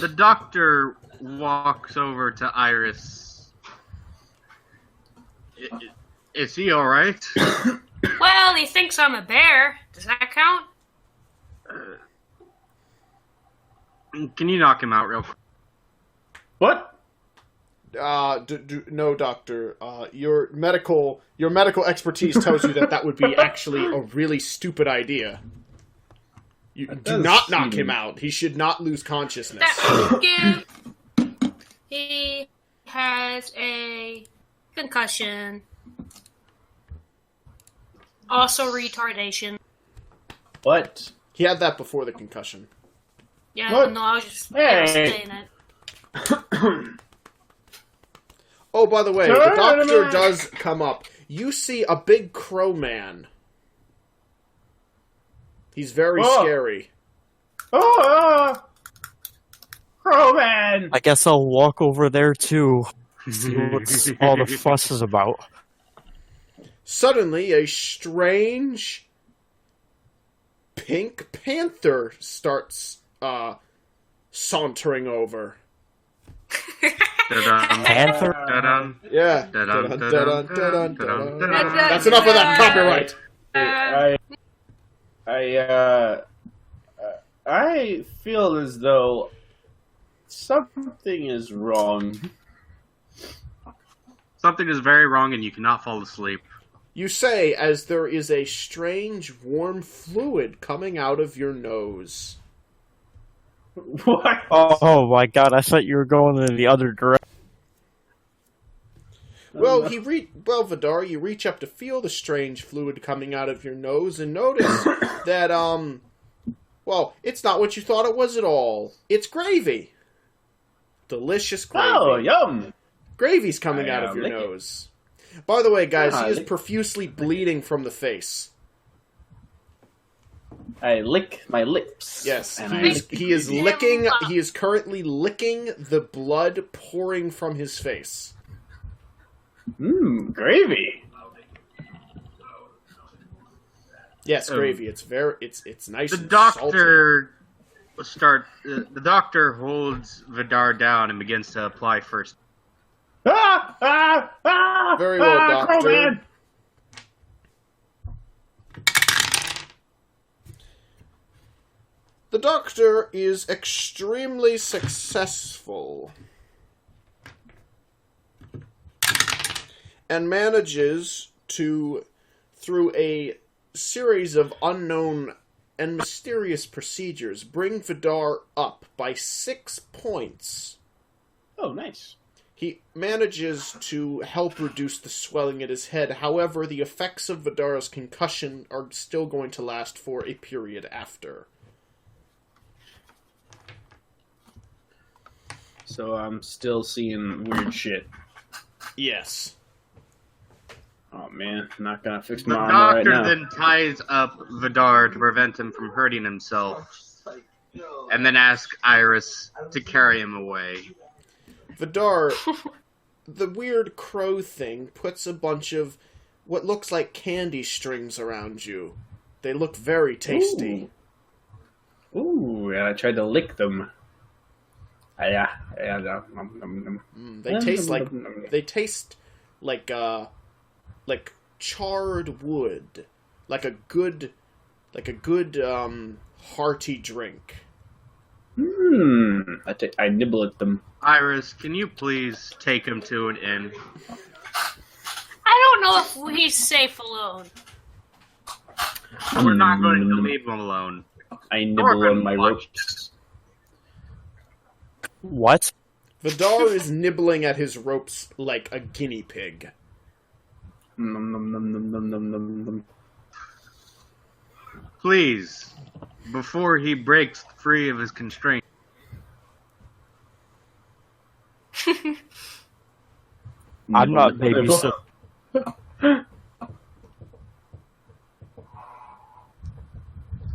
F: The doctor walks over to Iris. Is he alright?
D: Well, he thinks I'm a bear. Does that count?
F: Can you knock him out real quick?
C: What?
A: No, doctor. Your medical expertise tells you that would be actually a really stupid idea. You do
C: does
A: not knock
C: seem-
A: him out. He should not lose consciousness.
D: That he has a concussion. Also retardation.
C: What?
A: He had that before the concussion.
D: Yeah,
C: What?
D: no, I was just
C: Hey.
D: saying it.
A: Oh, by the way, the doctor does come up. you see a big crow man. He's very scary.
C: Crowman!
B: I guess I'll walk over there too. See what all the fuss is about.
A: Suddenly, a strange pink panther starts sauntering over.
B: Panther?
A: Yeah.
F: Dun-dun,
A: Dun-dun,
F: dun-dun,
A: dun-dun,
F: dun-dun,
A: dun-dun. That's enough of that copyright.
C: I feel as though something is wrong.
F: Something is very wrong and you cannot fall asleep.
A: You say as there is a strange warm fluid coming out of your nose.
C: What?
B: Oh my god, I thought you were going in the other direction.
A: Well, Vidar, you reach up to feel the strange fluid coming out of your nose and notice that, well, it's not what you thought it was at all. It's gravy. Delicious gravy.
C: Oh, yum!
A: Gravy's coming out of your
C: lick it.
A: nose. By the way, guys, he is
C: lick-
A: profusely bleeding from the face.
C: I lick my lips.
A: Yes,
C: and
A: he is licking. He is currently licking the blood pouring from his face.
C: Gravy.
A: Yes, gravy. It's nice.
F: The
A: and
F: doctor the doctor holds Vidar down and begins to apply first.
A: Very well, doctor.
C: Crowman!
A: The doctor is extremely successful and manages to, through a series of unknown and mysterious procedures, bring Vidar up by 6 points.
C: Oh, nice.
A: He manages to help reduce the swelling at his head. However, the effects of Vidar's concussion are still going to last for a period after.
C: So I'm still seeing weird shit.
A: Yes.
C: Oh man, I'm not gonna fix
F: The
C: my armor right
F: doctor
C: now.
F: then ties up Vidar to prevent him from hurting himself, and then asks Iris to carry him away.
A: Vidar, the weird crow thing puts a bunch of what looks like candy strings around you. They look very tasty.
C: Ooh, and I tried to lick them. Yeah.
A: They taste like charred wood, like a good hearty drink.
C: I nibble at them.
F: Iris, can you please take him to an inn?
D: I don't know if he's safe alone.
F: We're not going to leave him alone.
C: I nibble on my
F: Watch.
C: ropes.
B: What?
A: Vidar is nibbling at his ropes like a guinea pig.
C: Nom, nom, nom, nom, nom, nom, nom, nom.
F: Please, before he breaks free of his constraint.
B: I'm not babysitting.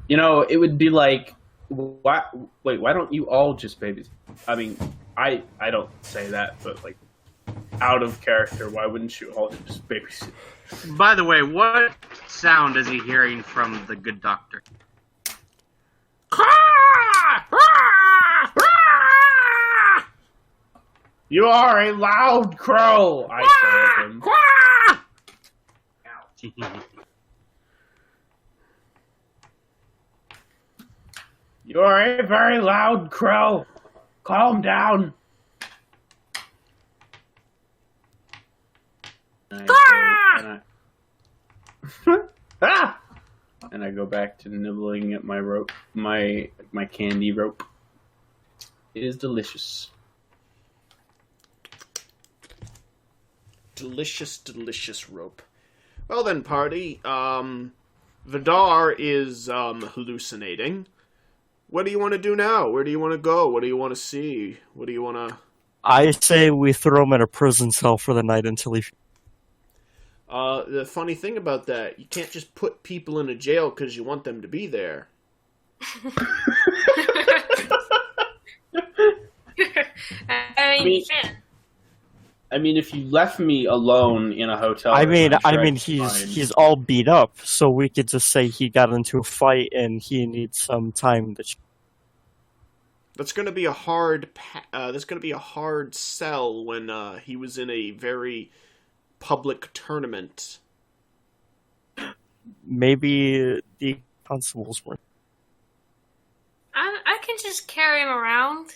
C: You know, it would be like, why don't you all just babysit? I mean, I don't say that, but like, out of character, why wouldn't you all just babysit?
F: By the way, what sound is he hearing from the good doctor?
C: You are a loud crow, I say at him. You are a very loud crow. Calm down. And I go back to nibbling at my rope, my candy rope. It is delicious.
A: Delicious, delicious rope. Well then, party, Vidar is, hallucinating. What do you want to do now? Where do you want to go? What do you want to see? What do you want to...
B: I say we throw him in a prison cell for the night until he...
A: The funny thing about that, you can't just put people in a jail because you want them to be there.
C: I mean, if you left me alone in a hotel,
B: I
C: room,
B: mean,
C: I'm sure I'd be
B: he's
C: fine.
B: all beat up, so we could just say he got into a fight and he needs some time to.
A: That's gonna be a hard. That's gonna be a hard sell when he was in a very public tournament.
B: Maybe the constables were.
D: I can just carry him around.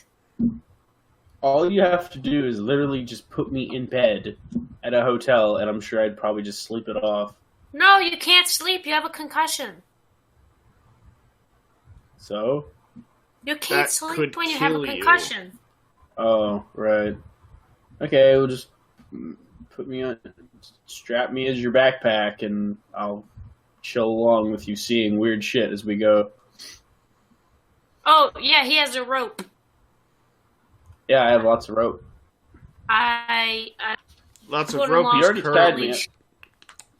C: All you have to do is literally just put me in bed at a hotel, and I'm sure I'd probably just sleep it off.
D: No, you can't sleep. You have a concussion.
C: So?
D: You can't
A: That
D: sleep
A: could
D: when you have a
A: kill you.
D: concussion.
C: Oh, right. Okay, we'll just put me on, strap me as your backpack, and I'll chill along with you seeing weird shit as we go.
D: Oh, yeah, he has a rope.
C: Yeah, I have lots of rope.
D: I
A: Lots of
D: put him
A: rope.
D: on
C: You already
D: the
C: tied me
D: leash.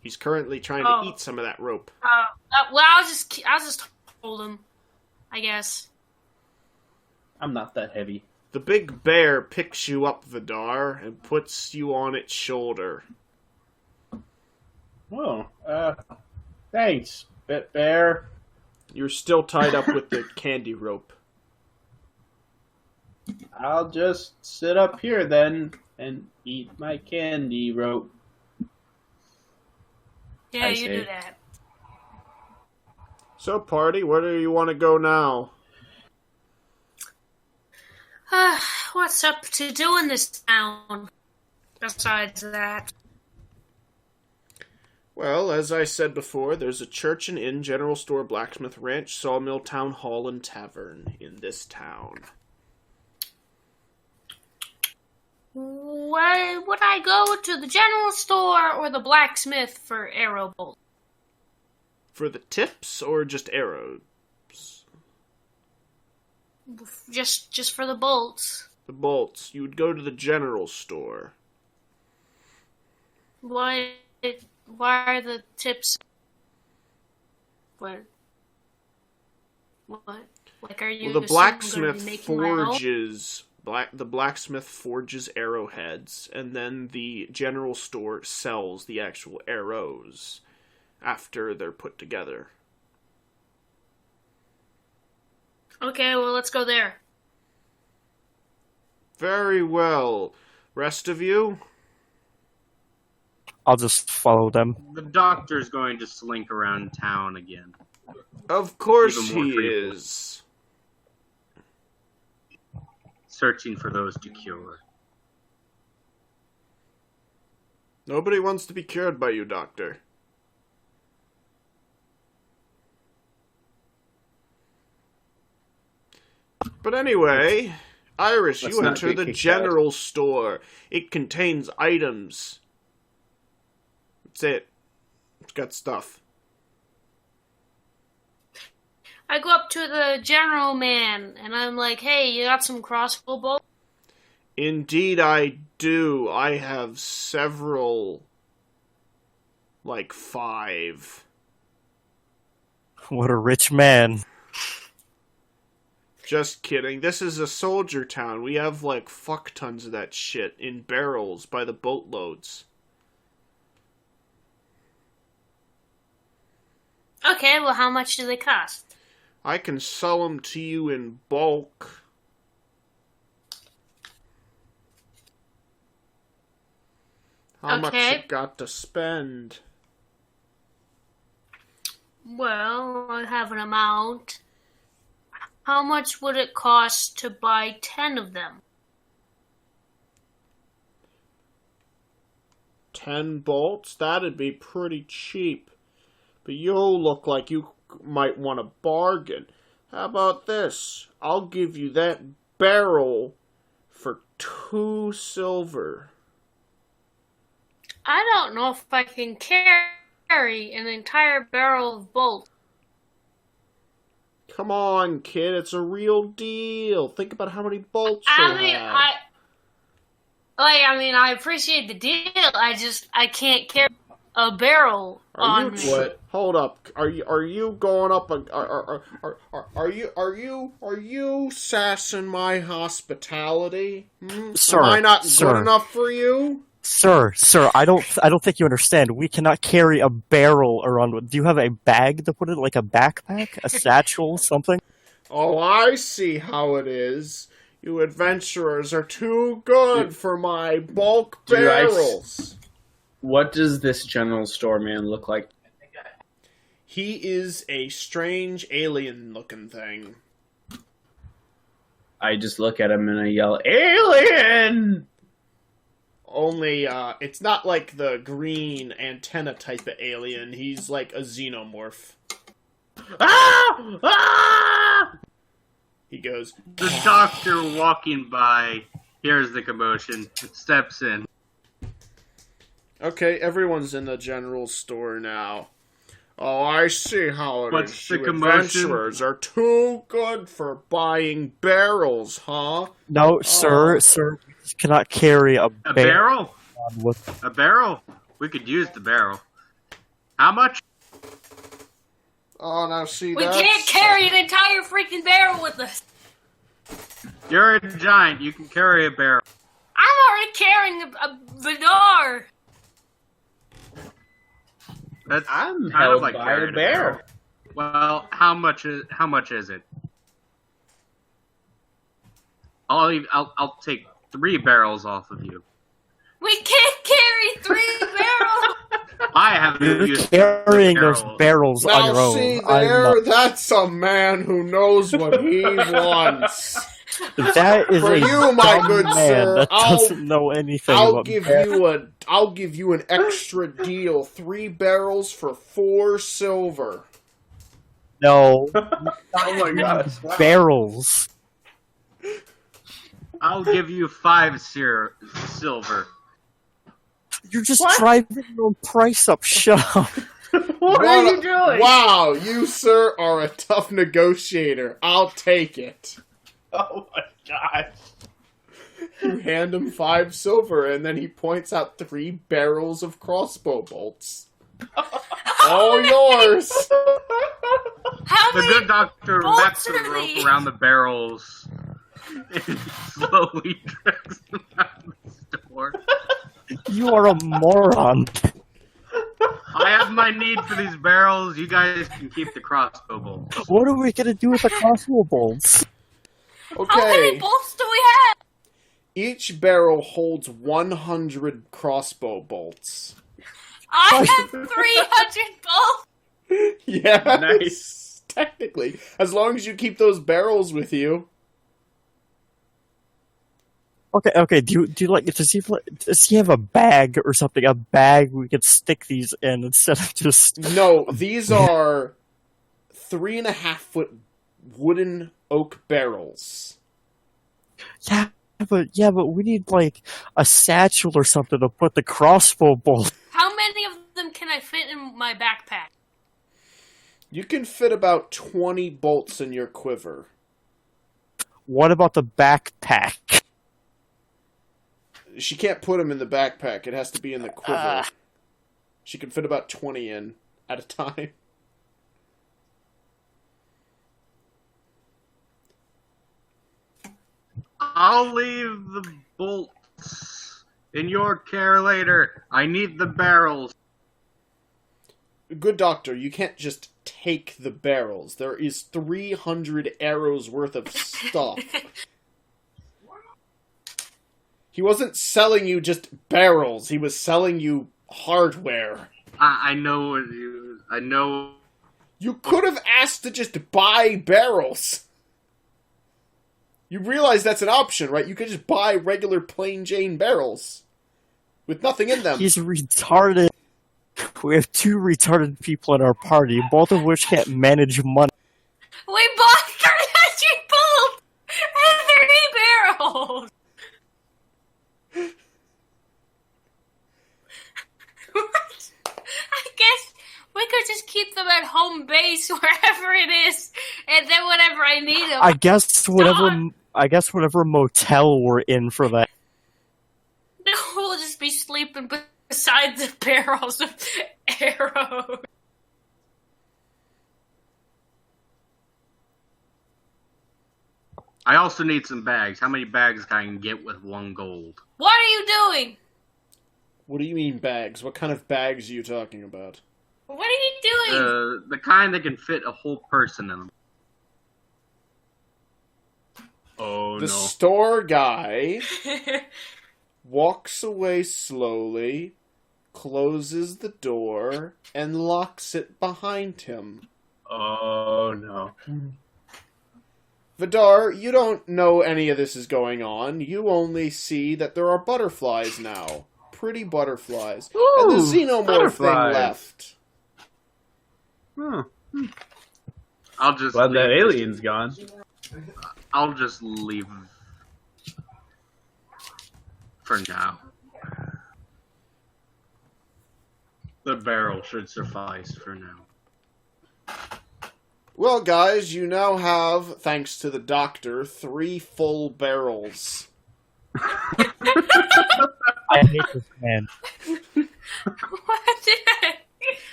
A: He's currently trying
D: Oh.
A: to eat some of that rope.
D: Well, I'll just hold him, I guess.
C: I'm not that heavy.
A: The big bear picks you up, Vidar, and puts you on its shoulder.
C: Oh, thanks, bear.
A: You're still tied up with the candy rope.
C: I'll just sit up here then and eat my candy rope.
D: Yeah,
C: I
D: you
C: see.
D: do that.
A: So, party, where do you want to go now?
D: What's up to do in this town? Besides that.
A: Well, as I said before, there's a church and inn, general store, blacksmith, ranch, sawmill, town hall, and tavern in this town.
D: Where would I go to the general store or the blacksmith for arrow bolts?
A: For the tips or just arrows?
D: Just for the bolts.
A: The bolts. You would go to the general store.
D: Why are the tips? What? Like, are you?
A: Well, the
D: assuming I'm gonna
A: blacksmith
D: be making my own?
A: forges the blacksmith forges arrowheads, and then the general store sells the actual arrows after they're put together.
D: Okay, well, let's go there.
A: Very well. Rest of you?
B: I'll just follow them.
F: The doctor's going to slink around town again.
A: Of course
F: Even more
A: he
F: frequently.
A: is.
F: Searching for those to cure.
A: Nobody wants to be cured by you, Doctor. But anyway, Iris,
C: Let's
A: you
C: not
A: enter
C: get
A: the
C: kicked
A: general store. It contains items. That's it. It's got stuff.
D: I go up to the general man and I'm like, "Hey, you got some crossbow bolts?"
A: Indeed I do. I have several. Like 5.
B: What a rich man.
A: Just kidding. This is a soldier town. We have like fuck tons of that shit in barrels by the boatloads.
D: Okay, well, how much do they cost?
A: I can sell them to you in bulk. How much
D: Okay.
A: you got to spend?
D: Well, I have an amount. How much would it cost to buy 10 of them?
A: 10 bolts? That'd be pretty cheap. But you look like you might want a bargain. How about this? I'll give you that barrel for 2 silver.
D: I don't know if I can carry an entire barrel of bolts.
A: Come on, kid, it's a real deal. Think about how many bolts you'll have.
D: I appreciate the deal. I can't carry a barrel
A: Are
D: on
A: you
D: me.
C: What?
A: Hold up. Are you going up? Are you sassing my hospitality?
B: Sir,
A: Am I not
B: sir.
A: good enough for you?
B: Sir, I don't think you understand. We cannot carry a barrel around. Do you have a bag to put it, like a backpack, a satchel, something?
A: Oh, I see how it is. You adventurers are too good for my bulk
C: Do I s-
A: barrels.
C: What does this general store man look like?
A: He is a strange alien-looking thing.
C: I just look at him and I yell, "Alien!"
A: Only, it's not like the green antenna type of alien. He's like a xenomorph.
C: Ah! Ah!
A: He goes,
F: The doctor walking by hears the commotion, steps in.
A: okay, everyone's in the general store now. Oh, I see how it is.
F: What's the
A: You
F: commotion?
A: adventurers are too good for buying barrels, huh?
B: No, sir, we cannot carry a
F: A barrel?
B: with.
F: A barrel? We could use the barrel. How much?
A: Oh, now see,
D: We
A: that's...
D: can't carry an entire freaking barrel with us.
F: You're a giant. You can carry a barrel.
D: I'm already carrying a Vidar.
F: That's
C: I'm
F: kind
C: held
F: of like
C: by
F: carrying
C: a bear.
F: Well, how much is it? I'll take 3 barrels off of you.
D: We can't carry 3 barrels.
F: I have
B: You're
F: used
B: carrying
F: the
B: those barrels on your
A: Now
B: own.
A: see
B: I'm
A: there,
B: not-
A: that's a man who knows what he wants.
B: That is
A: For
B: a
A: you, my
B: dumb
A: good
B: man
A: sir,
B: that
A: I'll-
B: doesn't know anything
A: I'll
B: about
A: give
B: barrels.
A: you an extra deal. 3 barrels for 4 silver.
B: No,
C: Oh my gosh.
B: barrels.
F: I'll give you 5 silver.
B: You're just driving your own price up. Shut up.
C: What are you doing?
A: Wow, you, sir, are a tough negotiator. I'll take it.
C: Oh my gosh.
A: You hand him 5 silver, and then he points out 3 barrels of crossbow bolts. All yours.
D: How
F: The
D: many?
F: good doctor
D: bolts
F: wraps the
D: are
F: rope
D: these?
F: around the barrels and slowly drags them out of the store.
B: You are a moron.
F: I have my need for these barrels. You guys can keep the crossbow bolts.
B: What are we gonna do with the crossbow bolts?
D: How many
A: Okay,
D: bolts do we have?
A: each barrel holds 100 crossbow bolts.
D: I have 300 bolts.
A: Yes,
C: Nice.
A: technically, as long as you keep those barrels with you.
B: Okay. Do you like? Does he have a bag or something? A bag we could stick these in instead of just.
A: No, these are 3.5-foot wooden oak barrels.
B: Yeah, but we need like a satchel or something to put the crossbow bolt.
D: How many of them can I fit in my backpack?
A: You can fit about 20 bolts in your quiver.
B: What about the backpack?
A: She can't put them in the backpack. It has to be in the quiver. She can fit about 20 in at a time.
F: I'll leave the bolts in your care later. I need the barrels.
A: Good doctor, you can't just take the barrels. There is 300 arrows worth of stuff. He wasn't selling you just barrels. He was selling you hardware.
F: I know what you. I know.
A: You could have asked to just buy barrels. You realize that's an option, right? You could just buy regular plain Jane barrels with nothing in them.
B: He's retarded. We have 2 retarded people in our party, both of which can't manage money.
D: We bought 300 bolts and 3 barrels. What? I guess we could just keep them at home base wherever it is, and then whenever I need them.
B: I guess whatever motel we're in for that.
D: We'll just be sleeping beside the barrels of arrows.
F: I also need some bags. How many bags can I get with 1 gold?
D: What are you doing?
A: What do you mean bags? What kind of bags are you talking about?
D: What are you doing?
F: The kind that can fit a whole person in them. Oh,
A: The
F: no.
A: store guy walks away slowly, closes the door, and locks it behind him.
C: Oh, no.
A: Vidar, you don't know any of this is going on. You only see that there are butterflies now. Pretty butterflies. And the
C: Ooh,
A: xenomorph
C: butterflies.
A: thing left.
C: Huh.
F: I'll just
C: Glad that
F: leave.
C: alien's gone.
F: I'll just leave for now. The barrel should suffice for now.
A: Well, guys, you now have, thanks to the doctor, 3 full barrels.
B: I hate this man.
D: What?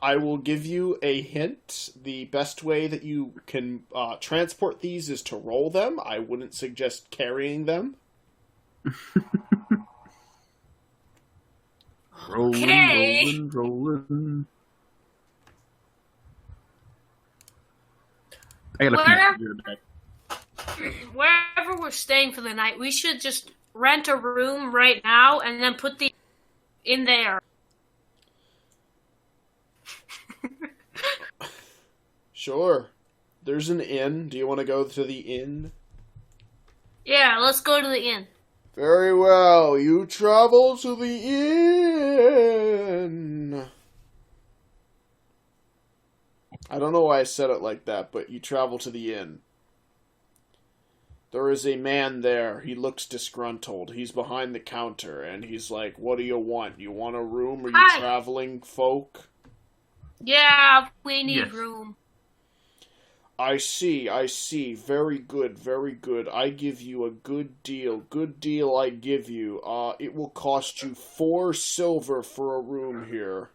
A: I will give you a hint. The best way that you can transport these is to roll them. I wouldn't suggest carrying them.
D: Okay.
C: Rolling. I gotta
D: Where?
C: finish your deck.
D: Wherever we're staying for the night, we should just rent a room right now and then put the in there.
A: Sure. There's an inn. Do you want to go to the inn?
D: Yeah, let's go to the inn.
A: Very well. You travel to the inn. I don't know why I said it like that, but you travel to the inn. There is a man there. He looks disgruntled. He's behind the counter, and he's like, "What do you want? You want a room? Are you
D: Hi.
A: traveling folk?"
D: Yeah, we need
F: Yes.
D: room.
A: I see. Very good, very good. I give you a good deal. Good deal I give you. It will cost you 4 silver for a room here.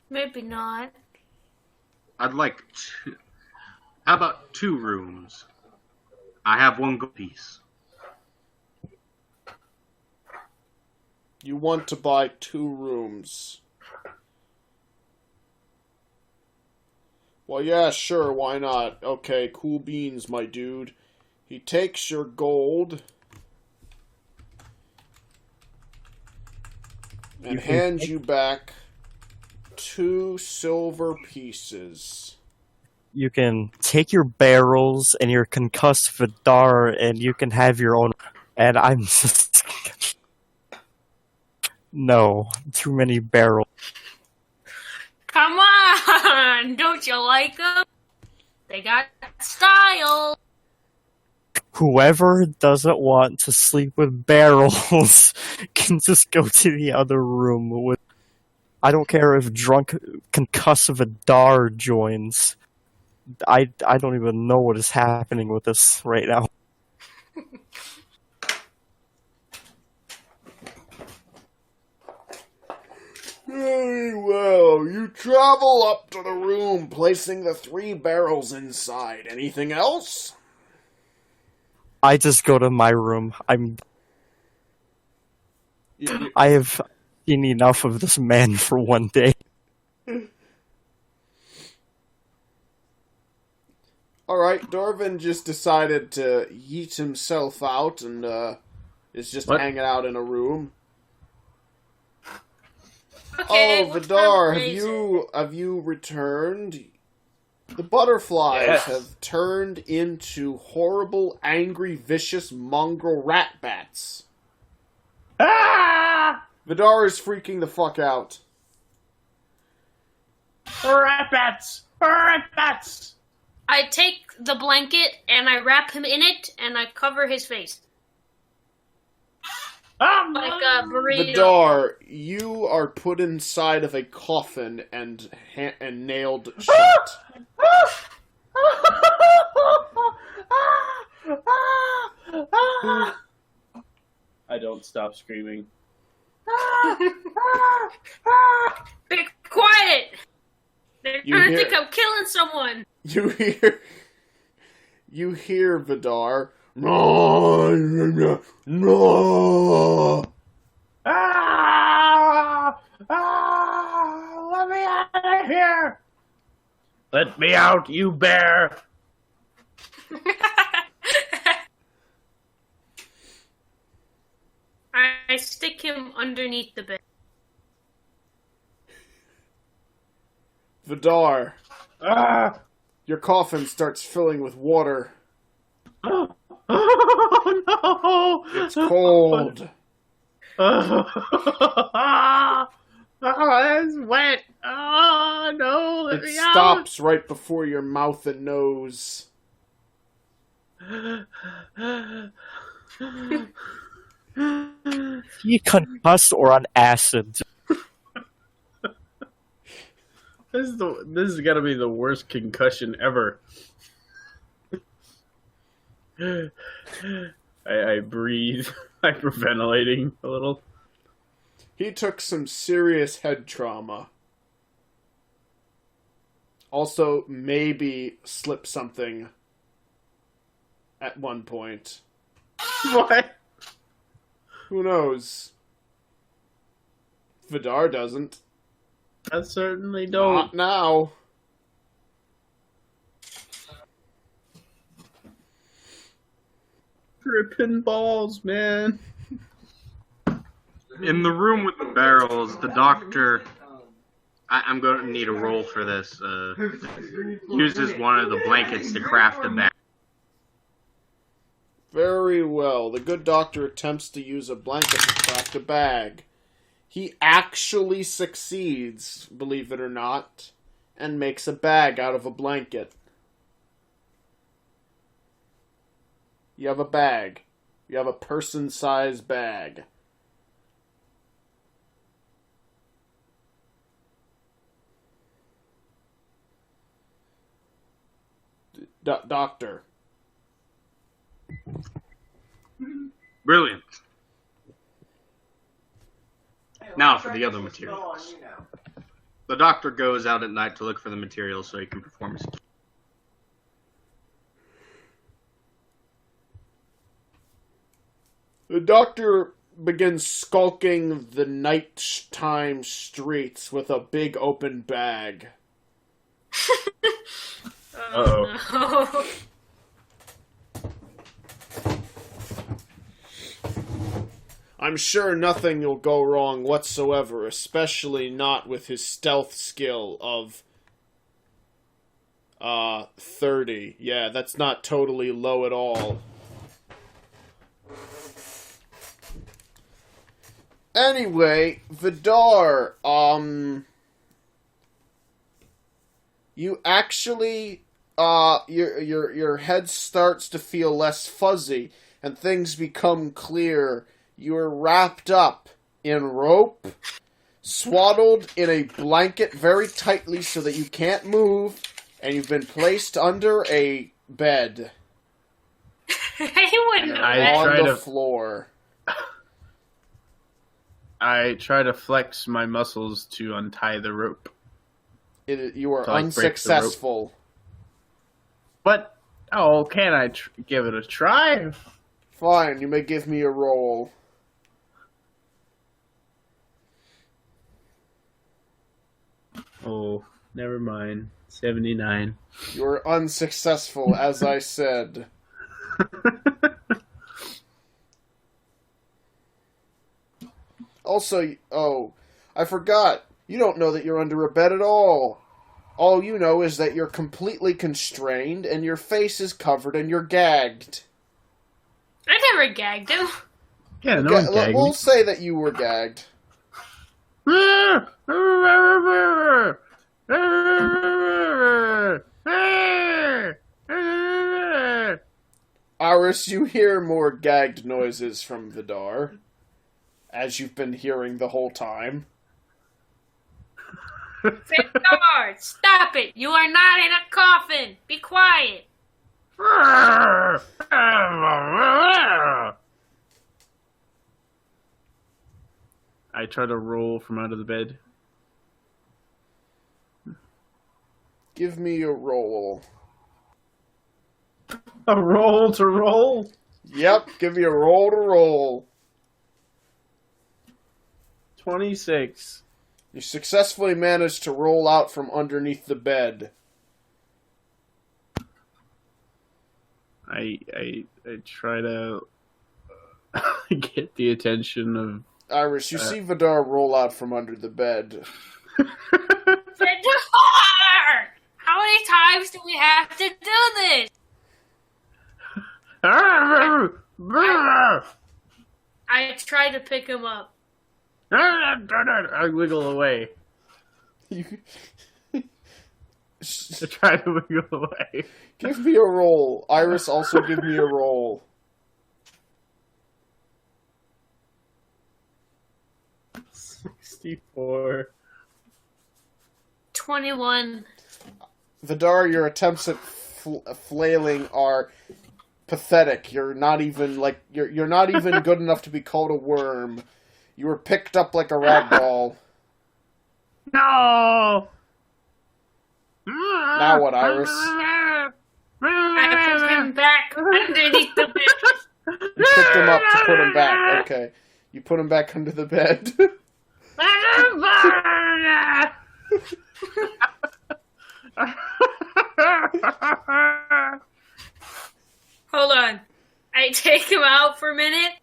D: Maybe not.
F: I'd like 2. How about 2 rooms? I have 1 gold piece.
A: You want to buy 2 rooms. Well, yeah, sure, why not? Okay, cool beans, my dude. He takes your gold and
B: You can
A: hands
B: take-
A: you back 2 silver pieces.
B: You can take your barrels and your concussed Vidar, and you can have your own. And I'm just no, too many barrels.
D: Come on! Don't you like them? They got style.
B: Whoever doesn't want to sleep with barrels can just go to the other room with. I don't care if drunk concussive Vidar joins. I don't even know what is happening with this right now.
A: Very well, you travel up to the room, placing the 3 barrels inside. Anything else?
B: I just go to my room. I have seen enough of this man for one day.
A: Alright, Dorvin just decided to yeet himself out and is just
C: What?
A: hanging out in a room.
D: Okay,
A: Oh,
D: what
A: Vidar,
D: time is it?
A: have you returned? The butterflies
C: Yes.
A: have turned into horrible, angry, vicious mongrel rat bats.
C: Ah!
A: Vidar is freaking the fuck out.
C: Rat bats! Rat bats!
D: I take the blanket and I wrap him in it and I cover his face. Like a burrito.
A: Vidar, you are put inside of a coffin and nailed shut.
C: I don't stop screaming.
D: Be quiet! They're
A: You
D: gonna
A: hear-
D: think I'm killing someone.
A: You hear Vidar. No, no.
C: Let me out of here! Let me out, you bear!
D: I stick him underneath the bed.
A: Vidar,
C: Ah!
A: your coffin starts filling with water.
C: Oh no!
A: It's cold.
C: Oh, it's wet. Oh no! Let
A: It
C: me out.
A: stops right before your mouth and nose.
B: You concussed or on acid?
C: This is gonna be the worst concussion ever. I breathe, hyperventilating a little.
A: He took some serious head trauma. Also, maybe slipped something at one point.
C: What?
A: Who knows? Vidar doesn't.
C: I certainly don't.
A: Not now.
C: Tripping balls, man.
F: In the room with the barrels, the doctor. I'm going to need a roll for this. Uses one of the blankets to craft a bag.
A: Very well. The good doctor attempts to use a blanket to craft a bag. He actually succeeds, believe it or not, and makes a bag out of a blanket. You have a bag. You have a person-sized bag. Doctor.
F: Brilliant. Now for the other materials. The doctor goes out at night to look for the materials so he can perform his.
A: The doctor begins skulking the nighttime streets with a big open bag.
C: Uh-oh.
D: No.
A: I'm sure nothing will go wrong whatsoever, especially not with his stealth skill of 30. Yeah, that's not totally low at all. Anyway, Vidar, you actually your head starts to feel less fuzzy and things become clear. You're wrapped up in rope, swaddled in a blanket very tightly so that you can't move, and you've been placed under a bed
D: I wouldn't
C: I
D: know
C: try
A: on the
C: to-
A: floor.
C: I try to flex my muscles to untie the rope.
A: You are
C: To, like, break the rope.
A: unsuccessful.
C: But, oh, can I give it a try?
A: Fine, you may give me a roll.
C: Oh, never mind. 79.
A: You are unsuccessful, as I said. Also, I forgot. You don't know that you're under a bed at all. All you know is that you're completely constrained and your face is covered and you're gagged.
D: I never gagged him.
C: Yeah, no one gagged
A: We'll
C: me.
A: say that you were gagged. Iris, you hear more gagged noises from Vidar, as you've been hearing the whole time.
D: Victor, stop it! You are not in a coffin! Be quiet!
C: I try to roll from out of the bed.
A: Give me a roll.
C: A roll to roll?
A: Yep, give me a roll to roll.
C: 26.
A: You successfully managed to roll out from underneath the bed.
C: I try to get the attention of...
A: Iris, you see Vidar roll out from under the bed.
D: Vidar! How many times do we have to do this? I try to pick him up.
C: I wiggle away.
A: You...
C: I try to wiggle away.
A: Give me a roll. Iris, also give me a roll.
C: 64.
D: 21.
A: Vidar, your attempts at flailing are pathetic. You're not even you're not even good enough to be called a worm. You were picked up like a rag doll.
C: No!
A: Now what, Iris?
D: I put him back underneath the bed.
A: You picked him up to put him back. Okay. You put him back under the bed.
D: Hold on. I take him out for a minute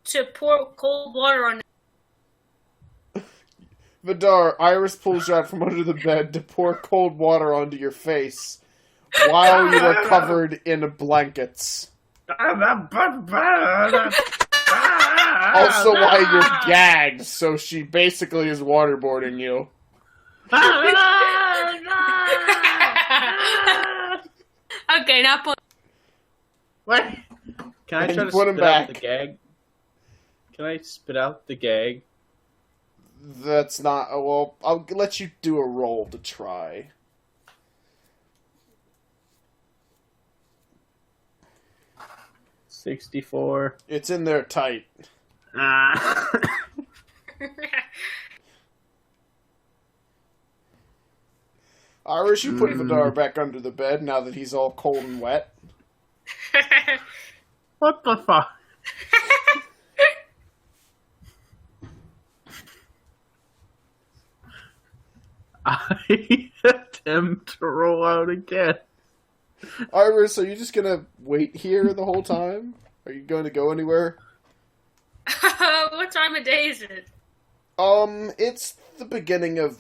D: to pour cold water on him.
A: Vidar, Iris pulls you out from under the bed to pour cold water onto your face while you are covered in blankets. Also while you're gagged, so she basically is waterboarding you.
D: Okay, now put...
C: What? Can I
A: And
C: try to
A: put him
C: spit out
A: back.
C: the gag? Can I spit out the gag?
A: That's not... Well, I'll let you do a roll to try.
C: $64.
A: It's in there tight. Iris, you put Vidar back under the bed now that he's all cold and wet.
C: What the fuck? I attempt to roll out again.
A: Iris, are you just gonna wait here the whole time? Are you going to go anywhere?
D: What time of day is it?
A: It's the beginning of,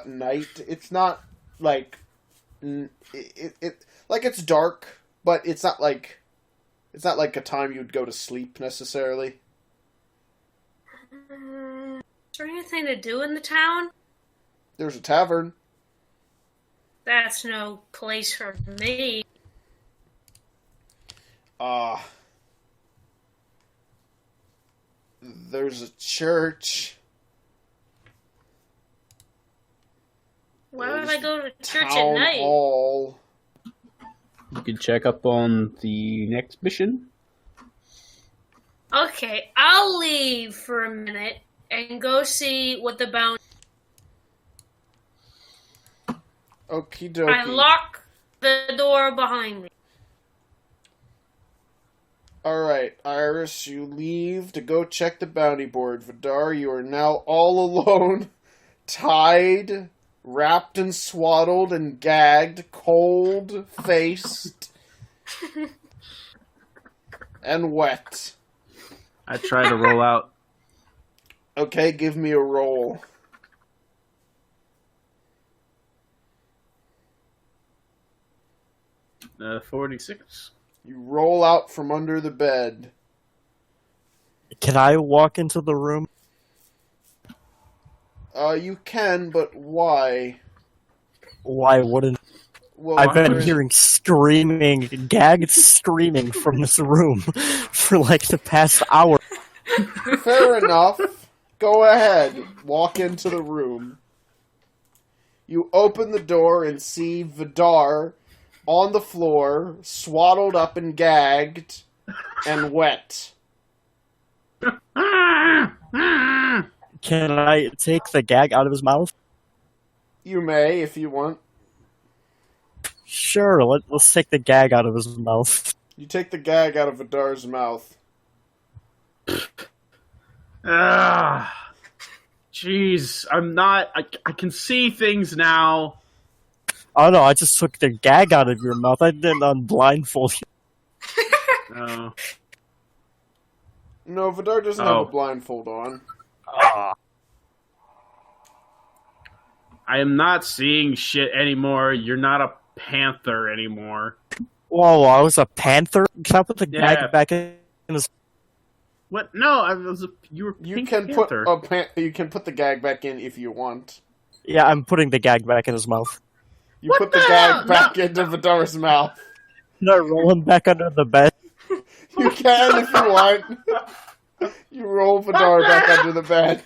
A: night. It's not, like, like, it's dark, but it's not like a time you'd go to sleep, necessarily.
D: Is there anything to do in the town?
A: There's a tavern.
D: That's no place for me.
A: There's a church.
D: Why would I go to church at
A: Town
D: night?
A: hall.
C: You can check up on the next mission.
D: Okay, I'll leave for a minute and go see what the bounty...
A: Okie dokie.
D: I lock the door behind me.
A: Alright, Iris, you leave to go check the bounty board. Vidar, you are now all alone, tied, wrapped and swaddled and gagged, cold-faced, and wet.
C: I try to roll out.
A: Okay, give me a roll.
C: $46.
A: You roll out from under the bed.
B: Can I walk into the room?
A: You can, but why?
B: Why wouldn't...
A: Well,
B: I've been
A: Iris-
B: hearing screaming, gagged screaming from this room for like the past hour.
A: Fair enough. Go ahead. Walk into the room. You open the door and see Vidar on the floor, swaddled up and gagged, and wet.
B: Can I take the gag out of his mouth?
A: You may, if you want.
B: Sure, let's take the gag out of his mouth.
A: You take the gag out of Vidar's mouth.
C: Jeez, I'm not. I can see things now.
B: Oh no, I just took the gag out of your mouth. I didn't unblindfold you.
C: No.
A: No, Vidar doesn't have a blindfold on.
C: I am not seeing shit anymore. You're not a panther anymore.
B: Whoa, I was a panther? Can I put the gag back in his...
C: What? No, I was. You were.
A: You
C: Pink
A: can
C: Panther.
A: you can put the gag back in if you want.
B: Yeah, I'm putting the gag back in his mouth.
A: You put the gag back into Vidar's mouth.
B: Can I roll him back under the bed?
A: You can if you want. You roll Vidar back under the bed.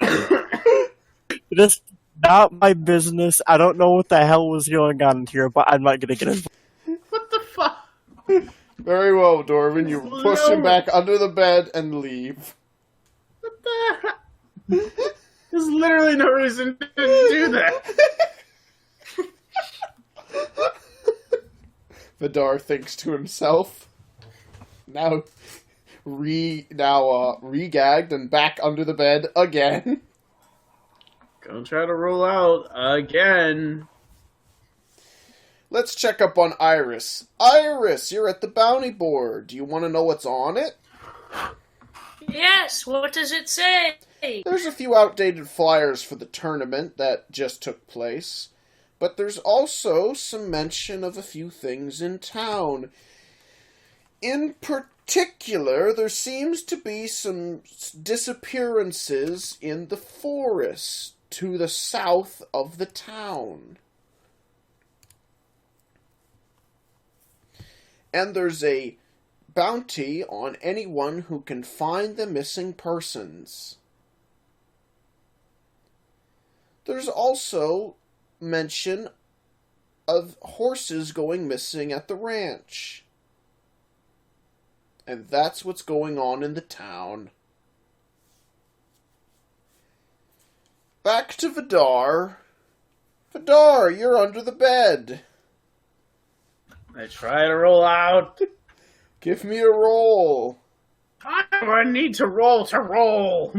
B: It is not my business. I don't know what the hell was going on here, but I'm not gonna get involved.
C: What the fuck?
A: Very well, Dorvin. You push him back under the bed and leave.
C: What the hell? There's literally no reason to do that.
A: Vidar thinks to himself. Now re-gagged and back under the bed again.
C: Gonna try to roll out again.
A: Let's check up on Iris. Iris, you're at the bounty board. Do you want to know what's on it?
D: Yes, what does it say?
A: There's a few outdated flyers for the tournament that just took place, but there's also some mention of a few things in town. In particular, there seems to be some disappearances in the forest to the south of the town. And there's a bounty on anyone who can find the missing persons. There's also mention of horses going missing at the ranch. And that's what's going on in the town. Back to Vidar. Vidar, you're under the bed.
C: I try to roll out.
A: Give me a roll.
C: I need to roll to roll.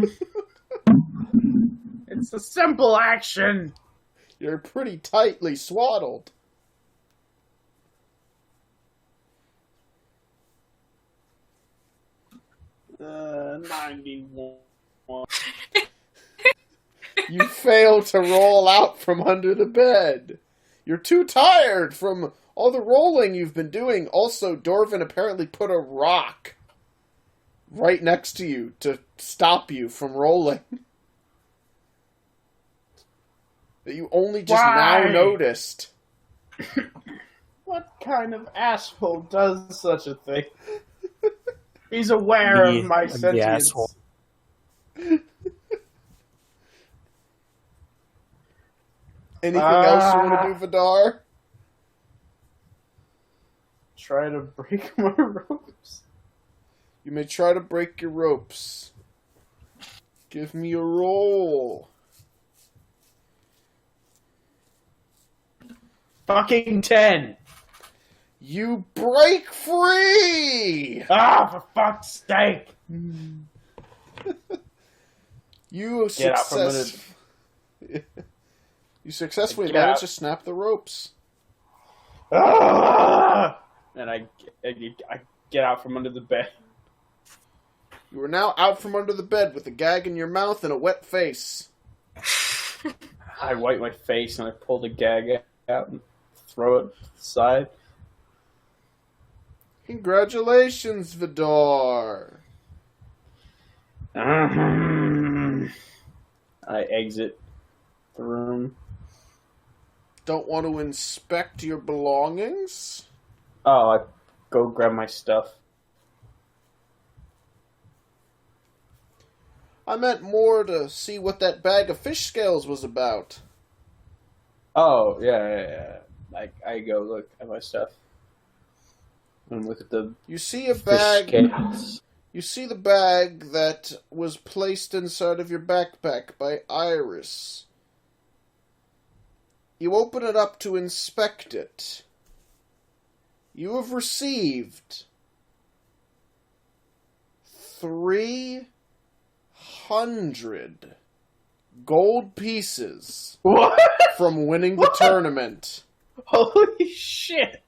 C: It's a simple action.
A: You're pretty tightly swaddled.
C: Uh, 91.
A: You fail to roll out from under the bed. You're too tired from all the rolling you've been doing. Also, Dorvin apparently put a rock right next to you to stop you from rolling. That you only just now noticed.
C: What kind of asshole does such a thing? He's aware of my sentience.
A: Anything else you want to do, Vidar?
C: Try to break my ropes.
A: You may try to break your ropes. Give me a roll.
C: Fucking 10.
A: You break free!
C: Ah, for fuck's sake!
A: You successfully managed to snap the ropes.
C: Ah! And I get out from under the bed.
A: You are now out from under the bed with a gag in your mouth and a wet face.
C: I wipe my face and I pull the gag out and throw it to the side.
A: Congratulations, Vidar.
C: I exit the room.
A: Don't want to inspect your belongings?
C: Oh, I go grab my stuff.
A: I meant more to see what that bag of fish scales was about.
C: Oh, yeah. I go look at my stuff. And look at the
A: You see a
C: fish
A: bag.
C: scales.
A: You see the bag that was placed inside of your backpack by Iris. You open it up to inspect it. You have received 300 gold pieces
C: What?
A: from winning the tournament.
C: Holy shit!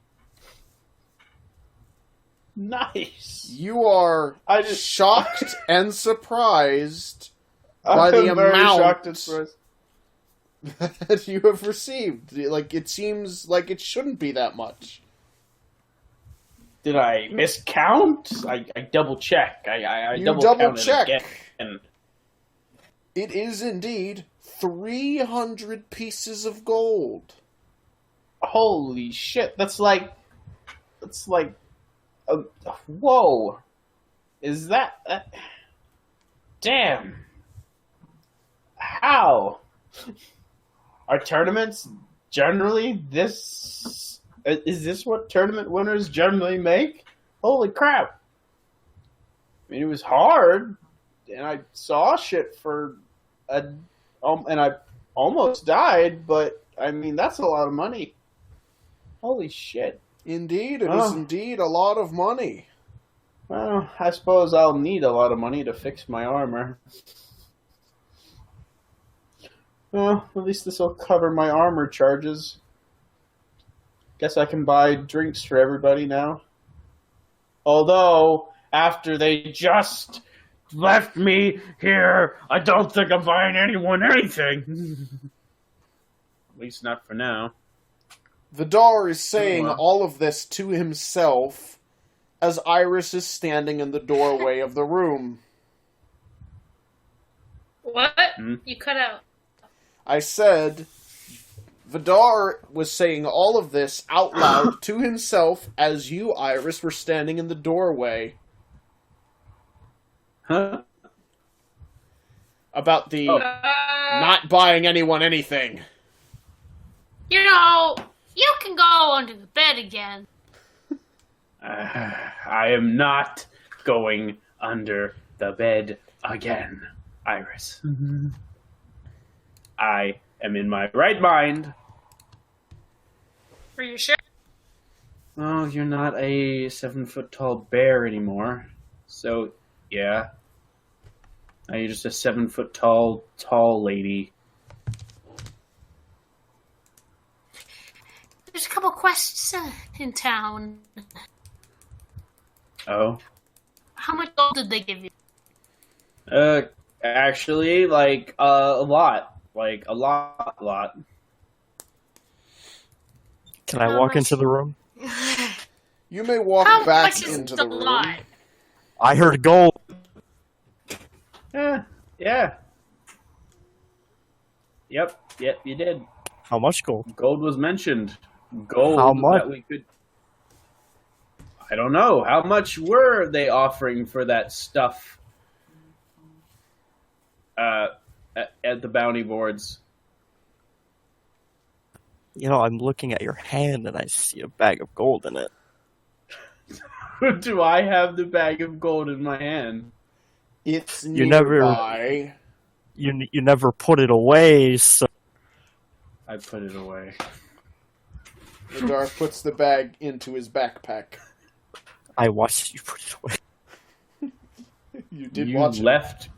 C: Nice.
A: You are shocked and surprised by the
C: I'm very
A: amount
C: shocked and surprised.
A: that you have received. Like, it seems like it shouldn't be that much.
C: Did I miscount? I double check. I
A: You
C: double
A: double
C: counted
A: check.
C: again.
A: It is indeed 300 pieces of gold.
C: Holy shit! That's like, whoa! Is that? Damn! How? Are tournaments generally this? Is this what tournament winners generally make? Holy crap! I mean, it was hard, and I saw shit for and I almost died. But I mean, that's a lot of money. Holy shit!
A: Indeed, it is indeed a lot of money.
C: Well, I suppose I'll need a lot of money to fix my armor. Well, at least this will cover my armor charges. Guess I can buy drinks for everybody now. Although, after they just left me here, I don't think I'm buying anyone anything. At least not for now.
A: Vidar is saying
C: Oh, wow.
A: all of this to himself as Iris is standing in the doorway of the room.
D: What?
C: Hmm?
D: You cut out.
A: I said, Vidar was saying all of this out loud to himself as you, Iris, were standing in the doorway
C: Huh?
A: about the not buying anyone anything.
D: You know, you can go under the bed again.
C: I am not going under the bed again, Iris. I am in my right mind.
D: Are you sure?
C: Oh, you're not a 7-foot-tall bear anymore. So, yeah. Now you're just a 7-foot-tall lady.
D: There's a couple quests in town.
C: Oh?
D: How much gold did they give you?
C: Actually, like, a lot. Like, a lot.
B: Can I
D: How
B: walk
D: much-
B: into the room?
A: You may walk
D: How
A: back
D: much is
A: into
D: the
A: the room.
D: lot?
B: I heard gold.
C: Yeah. Yep, you did.
B: How much gold?
C: Gold was mentioned. Gold
B: How much?
C: that we could... I don't know. How much were they offering for that stuff at the bounty boards?
B: You know, I'm looking at your hand and I see a bag of gold in it.
C: Do I have the bag of gold in my hand?
A: It's
B: You never-
A: nearby.
B: You never put it away, so
C: I put it away.
A: Vidar puts the bag into his backpack.
B: I watched you put it away.
A: You did watch it.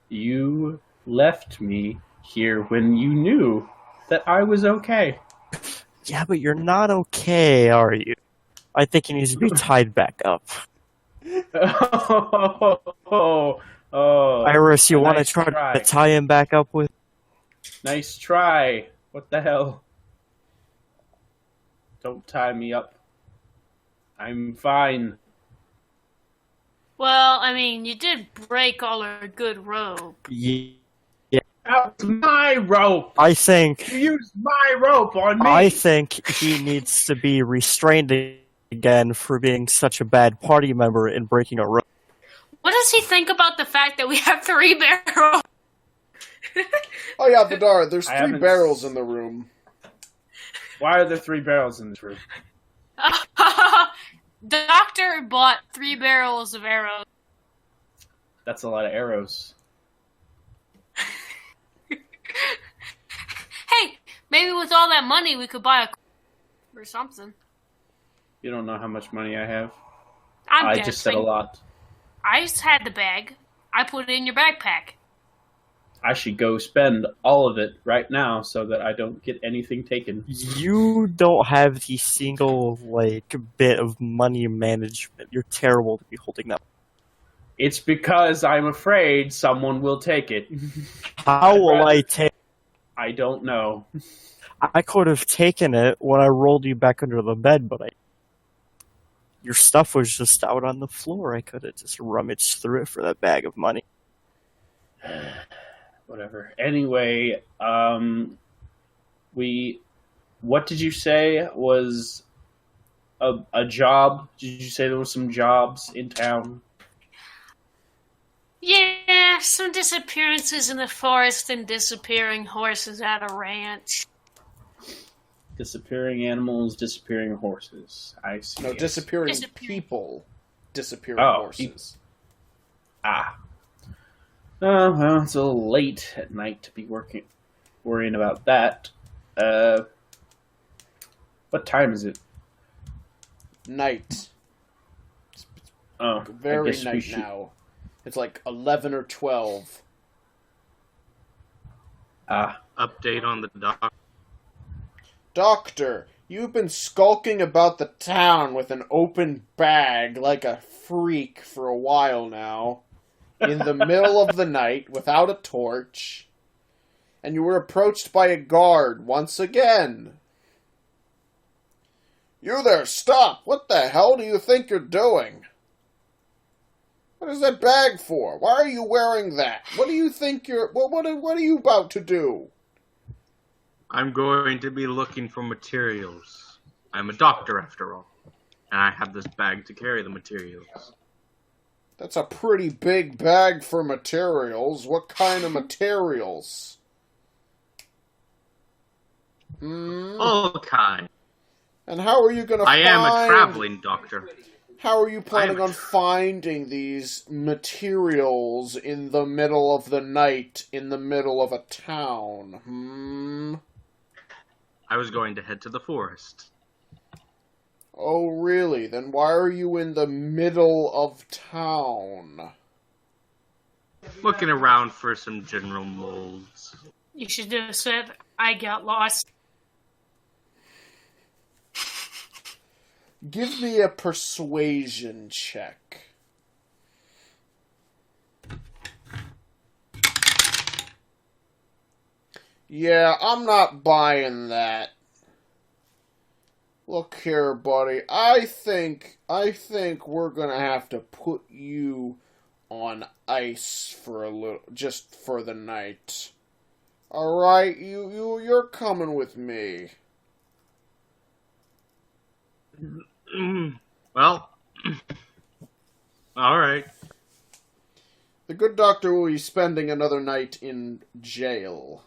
C: You left me here when you knew that I was okay.
B: Yeah, but you're not okay, are you? I think he needs to be tied back up. Iris, you want to
C: nice
B: try to tie him back up with?
C: Nice try. What the hell? Don't tie me up. I'm fine.
D: Well, I mean, you did break all our good rope.
B: Yeah.
C: That's my rope.
B: I think
C: You used my rope on me.
B: I think he needs to be restrained again for being such a bad party member and breaking a rope.
D: What does he think about the fact that we have 3 barrels?
A: Oh yeah, Vidar, there's
C: I
A: 3
C: haven't
A: barrels in the room.
C: Why are there 3 barrels in this room?
D: The doctor bought 3 barrels of arrows
C: That's a lot of arrows.
D: Hey, maybe with all that money we could buy a or something.
C: You don't know how much money I have.
D: I'm
C: I
D: guessing.
C: just said a lot.
D: I just had the bag. I put it in your backpack.
C: I should go spend all of it right now so that I don't get anything taken.
B: You don't have the single, like, bit of money management. You're terrible to be holding that.
C: It's because I'm afraid someone will take it.
B: How will I take...
C: I don't know.
B: I could have taken it when I rolled you back under the bed, but your stuff was just out on the floor. I could have just rummaged through it for that bag of money.
C: Whatever. Anyway, what did you say was a job? Did you say there was some jobs in town?
D: Yeah, some disappearances in the forest and disappearing horses at a ranch.
C: Disappearing animals, disappearing horses. I see.
A: No, disappearing people. Disappearing horses.
C: Ah. Oh, well, it's a little late at night to be worrying about that. What time is it?
A: Night.
C: Oh,
A: Very night now. It's like 11 or 12.
F: Update on the doc.
A: Doctor, you've been skulking about the town with an open bag like a freak for a while now. In the middle of the night, without a torch. And you were approached by a guard once again. You there, stop! What the hell do you think you're doing? What is that bag for? Why are you wearing that? What do you think you're... What are you about to do?
F: I'm going to be looking for materials. I'm a doctor, after all. And I have this bag to carry the materials.
A: That's a pretty big bag for materials. What kind of materials?
F: All kinds.
A: And how are you going to find...
F: I am a traveling doctor.
A: How are you planning on finding these materials in the middle of the night, in the middle of a town?
F: I was going to head to the forest.
A: Oh, really? Then why are you in the middle of town?
F: Looking around for some general molds.
D: You should have said, I got lost.
A: Give me a persuasion check. Yeah, I'm not buying that. Look here, buddy. I think we're gonna have to put you on ice for a little, just for the night. All right, you're coming with me.
F: Well, all right.
A: The good doctor will be spending another night in jail.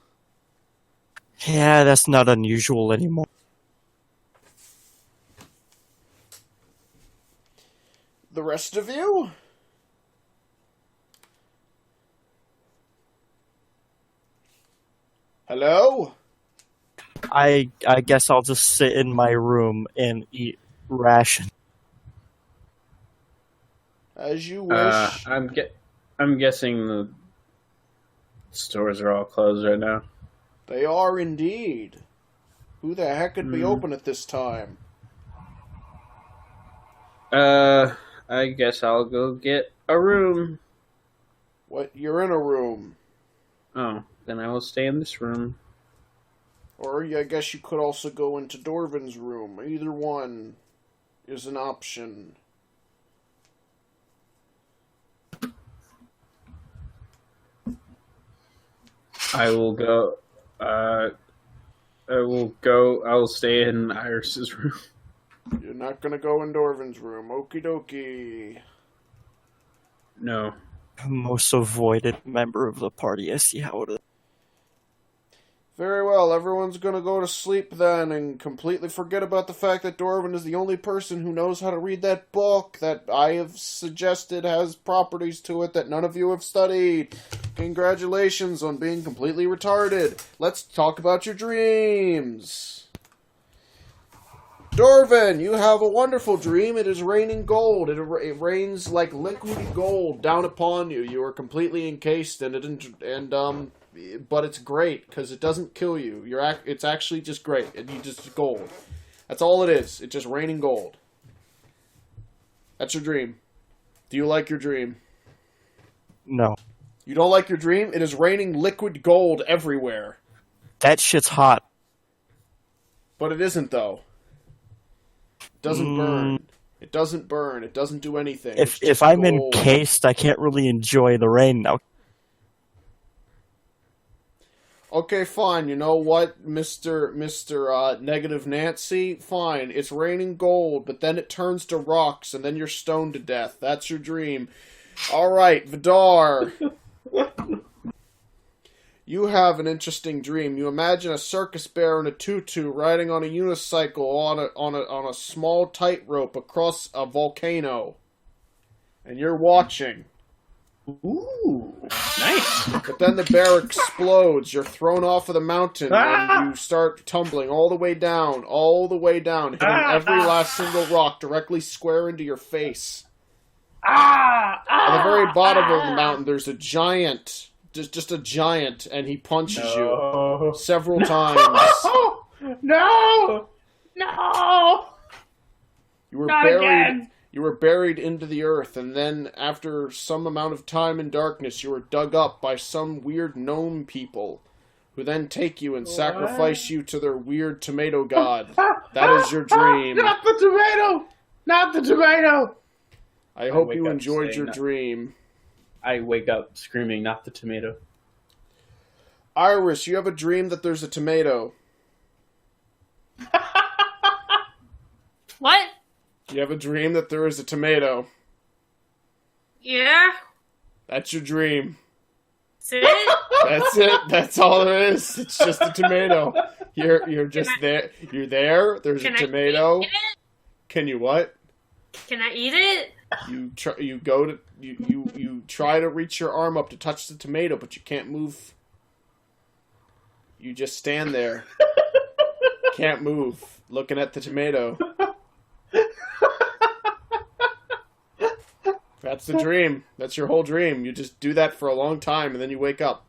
B: Yeah, that's not unusual anymore.
A: The rest of you? Hello?
B: I guess I'll just sit in my room and eat ration.
A: As you wish.
C: I'm guessing the stores are all closed right now.
A: They are indeed. Who the heck could be open at this time?
C: I guess I'll go get a room.
A: What? You're in a room.
C: Oh, then I will stay in this room.
A: Or I guess you could also go into Dorvin's room. Either one is an option.
C: I will go. I will stay in Iris's room.
A: You're not gonna go in Dorvin's room. Okie dokie.
C: No.
B: Most avoided member of the party. I see how it is.
A: Very well, everyone's gonna go to sleep then and completely forget about the fact that Dorvin is the only person who knows how to read that book that I have suggested has properties to it that none of you have studied. Congratulations on being completely retarded. Let's talk about your dreams. Dorvin, you have a wonderful dream. It is raining gold. It rains like liquid gold down upon you. You are completely encased in it, but it's great because it doesn't kill you. It's actually just great, and you just gold. That's all it is. It's just raining gold. That's your dream. Do you like your dream?
B: No.
A: You don't like your dream? It is raining liquid gold everywhere.
B: That shit's hot.
A: But it isn't, though. It doesn't burn. It doesn't burn. It doesn't do anything.
B: If I'm encased, I can't really enjoy the rain now.
A: Okay, fine. You know what, Mr. Negative Nancy? Fine. It's raining gold, but then it turns to rocks, and then you're stoned to death. That's your dream. All right, Vidar. You have an interesting dream. You imagine a circus bear in a tutu riding on a unicycle on a small tightrope across a volcano, and you're watching.
C: Ooh, nice.
A: But then the bear explodes. You're thrown off of the mountain, and you start tumbling all the way down, hitting every last single rock directly square into your face. At the very bottom of the mountain, there's a giant, just a giant, and he punches you several times.
C: No!
A: You were buried. You were buried into the earth, and then after some amount of time in darkness, you were dug up by some weird gnome people, who then take you and sacrifice you to their weird tomato god. That is your dream.
C: Not the tomato! Not the tomato!
A: I hope you enjoyed your dream.
C: I wake up screaming, not the tomato.
A: Iris, you have a dream that there's a tomato.
D: What?
A: You have a dream that there is a tomato.
D: Yeah?
A: That's your dream.
D: That's it?
A: That's it. That's all there is. It's just a tomato. You're just there. You're there. There's a tomato.
D: Eat it?
A: Can you what?
D: Can I eat it?
A: You try to reach your arm up to touch the tomato, but you can't move. You just stand there. Can't move, looking at the tomato. That's the dream. That's your whole dream. You just do that for a long time, and then you wake up.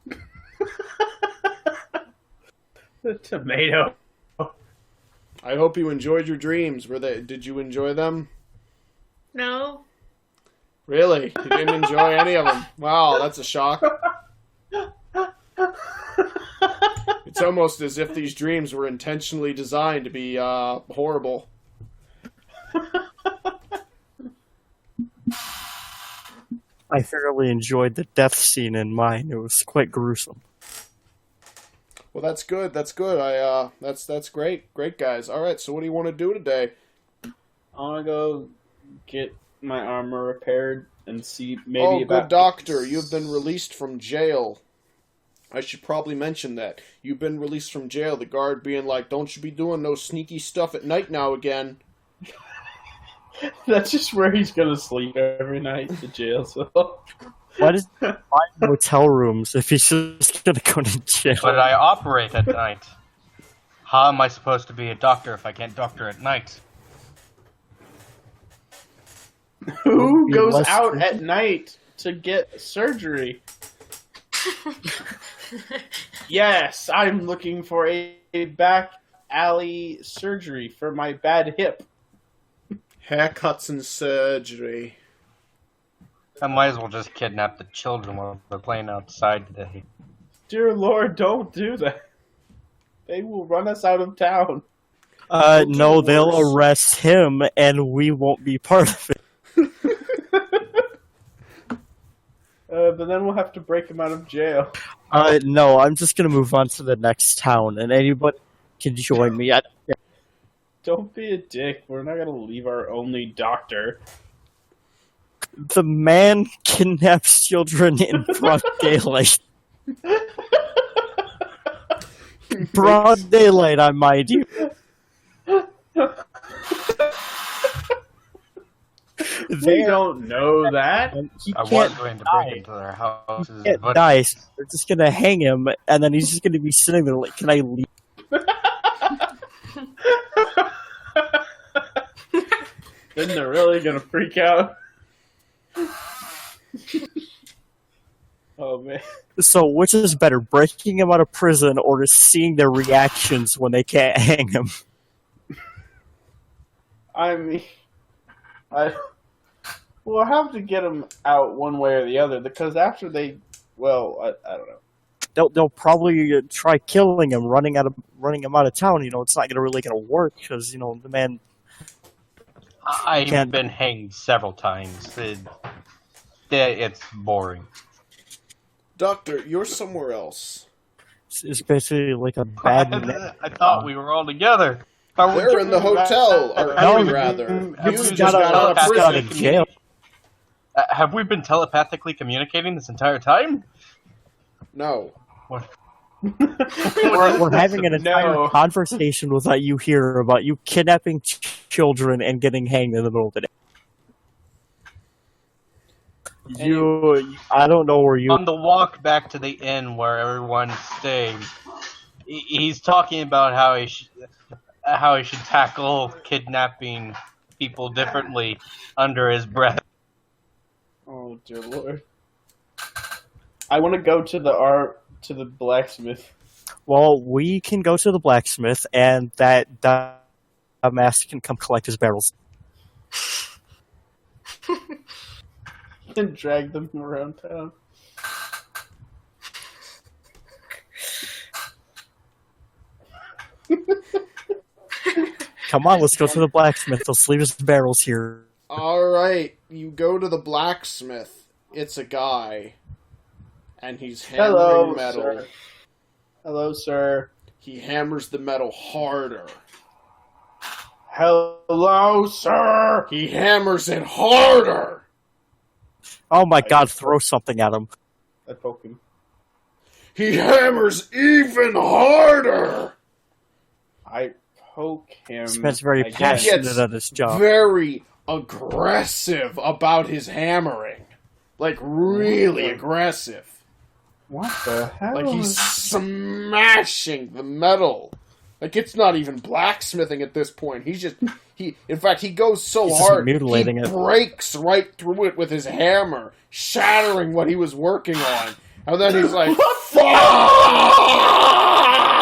C: The tomato.
A: I hope you enjoyed your dreams. Did you enjoy them?
D: No.
A: Really? You didn't enjoy any of them? Wow, that's a shock. It's almost as if these dreams were intentionally designed to be horrible.
B: I thoroughly enjoyed the death scene in mine. It was quite gruesome.
A: Well, that's good. That's good. That's great. Great, guys. All right. So, what do you want to do today?
C: I want to go get my armor repaired and see maybe
A: about... good doctor. You've been released from jail. I should probably mention that. You've been released from jail. The guard being like, don't you be doing no sneaky stuff at night now again.
C: That's just where he's going to sleep every night, the jail cell.
B: Why does he find hotel rooms if he's just going to go to jail?
E: But I operate at night. How am I supposed to be a doctor if I can't doctor at night?
C: Who goes out at night to get surgery? Yes, I'm looking for a back alley surgery for my bad hip.
A: Haircuts and surgery.
E: I might as well just kidnap the children while they're playing outside today.
C: Dear Lord, don't do that. They will run us out of town.
B: No, they'll arrest him and we won't be part of it.
C: But then we'll have to break him out of jail.
B: No, I'm just gonna move on to the next town, and anybody can join me.
C: Don't be a dick. We're not gonna leave our only doctor.
B: The man kidnaps children in broad daylight. Broad daylight, I mind you.
C: They don't know that.
B: He
E: I was
B: can't
E: going to
B: die.
E: break into their houses,
B: He can't
E: but
B: die, so they're just gonna hang him, and then he's just gonna be sitting there like, can I leave?
C: Then they're really gonna freak out. Oh man.
B: So, which is better, breaking him out of prison or just seeing their reactions when they can't hang him?
C: I mean, we'll have to get them out one way or the other because after they, well, I don't know.
B: They'll probably try killing him, running him out of town. You know, it's not really gonna work because the man.
E: I've
B: Can't-
E: been hanged several times. It's boring.
A: Doctor, you're somewhere else.
B: Is basically like a bad.
E: I thought we were all together. Are we
A: They're in the hotel, or
B: No,
A: rather.
E: you
A: You
E: just
A: just got out of
B: just got out
A: prison.
B: of jail.
E: Have we been telepathically communicating this entire time?
A: No.
B: We're having an entire
C: No.
B: conversation without you here about you kidnapping children and getting hanged in the middle of the day. I don't know where you.
E: On the walk back to the inn where everyone's staying, he's talking about how he should tackle kidnapping people differently under his breath.
C: Oh dear lord. I want to go to the blacksmith.
B: Well, we can go to the blacksmith, and that dumbass can come collect his barrels.
C: And drag them around town.
B: Come on, let's go to the blacksmith. Let's leave his barrels here.
A: Alright, you go to the blacksmith. It's a guy. And he's hammering
C: Hello,
A: metal.
C: sir. Hello, sir.
A: He hammers the metal harder.
C: Hello, sir.
A: He hammers it harder!
B: Oh my god, throw something at him.
C: I poke him.
A: He hammers even harder!
C: I poke him.
B: This man's very
C: again.
B: passionate
A: Yes.
B: at his job.
A: Very aggressive about his hammering. Like, really aggressive.
C: What the hell?
A: Like, he's smashing the metal. Like, it's not even blacksmithing at this point. He's just... In fact, he goes so
B: He's just
A: hard,
B: mutilating
A: he
B: it.
A: breaks right through it with his hammer, shattering what he was working on. And then he's like, "Fuck!"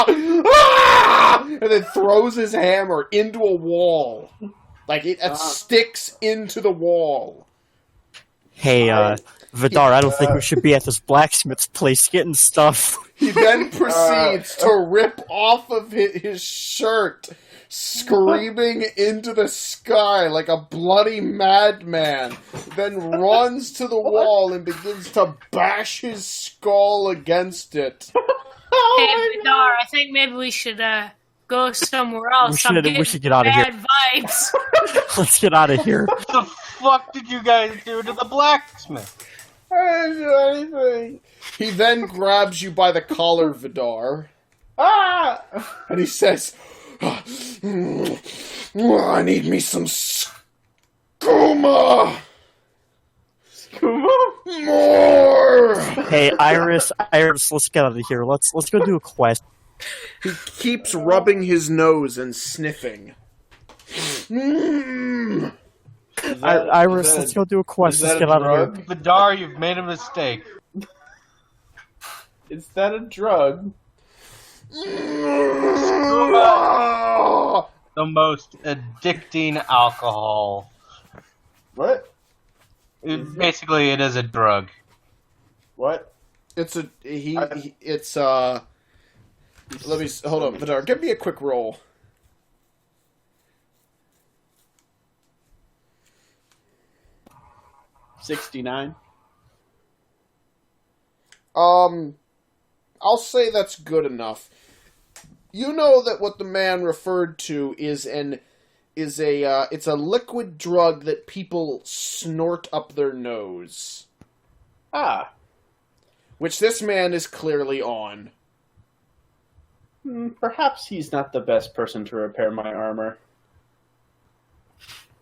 A: And then throws his hammer into a wall. Like, it sticks into the wall.
B: Hey, Vidar, I don't think we should be at this blacksmith's place getting stuff.
A: He then proceeds to rip off of his shirt, screaming into the sky like a bloody madman, then runs to the wall and begins to bash his skull against it.
D: Hey, Vidar, I think maybe we should go somewhere else.
B: We should get out of here.
D: Bad vibes.
B: Let's get out of here.
E: What the fuck did you guys do to the blacksmith?
C: I didn't do anything.
A: He then grabs you by the collar, Vidar,
C: Ah!
A: and he says, I need me some skooma!
C: Skooma?
A: More!
B: Hey, Iris, let's get out of here. Let's go do a quest.
A: He keeps rubbing his nose and sniffing. Mm.
B: Iris, let's go do a quest. Let's get out of here.
E: Vidar, you've made a mistake.
C: Is that a drug?
E: The most addicting alcohol.
C: What?
E: Basically, it is a drug.
C: What?
A: It's let me, hold on, Vidar, give me a quick roll.
C: $69.
A: I'll say that's good enough. You know that what the man referred to is it's a liquid drug that people snort up their nose,
C: Ah.
A: which this man is clearly on.
C: Perhaps he's not the best person to repair my armor.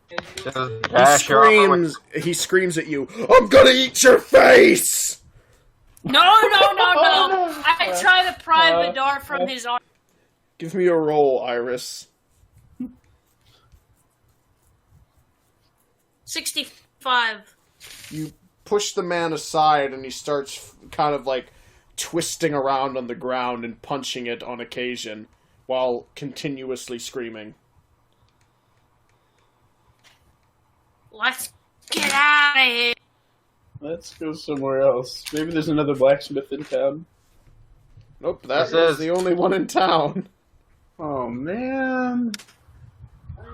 E: Just
A: He
E: dash your armor with-
A: he screams at you, I'm gonna eat your face!
D: No! I try to pry the door from his arm.
A: Give me a roll, Iris.
D: 65.
A: You push the man aside and he starts kind of like twisting around on the ground and punching it on occasion while continuously screaming.
D: Let's get out of here.
C: Let's go somewhere else. Maybe there's another blacksmith in town.
A: Nope, that
E: This
A: was
E: is-
A: the only one in town.
C: Oh man.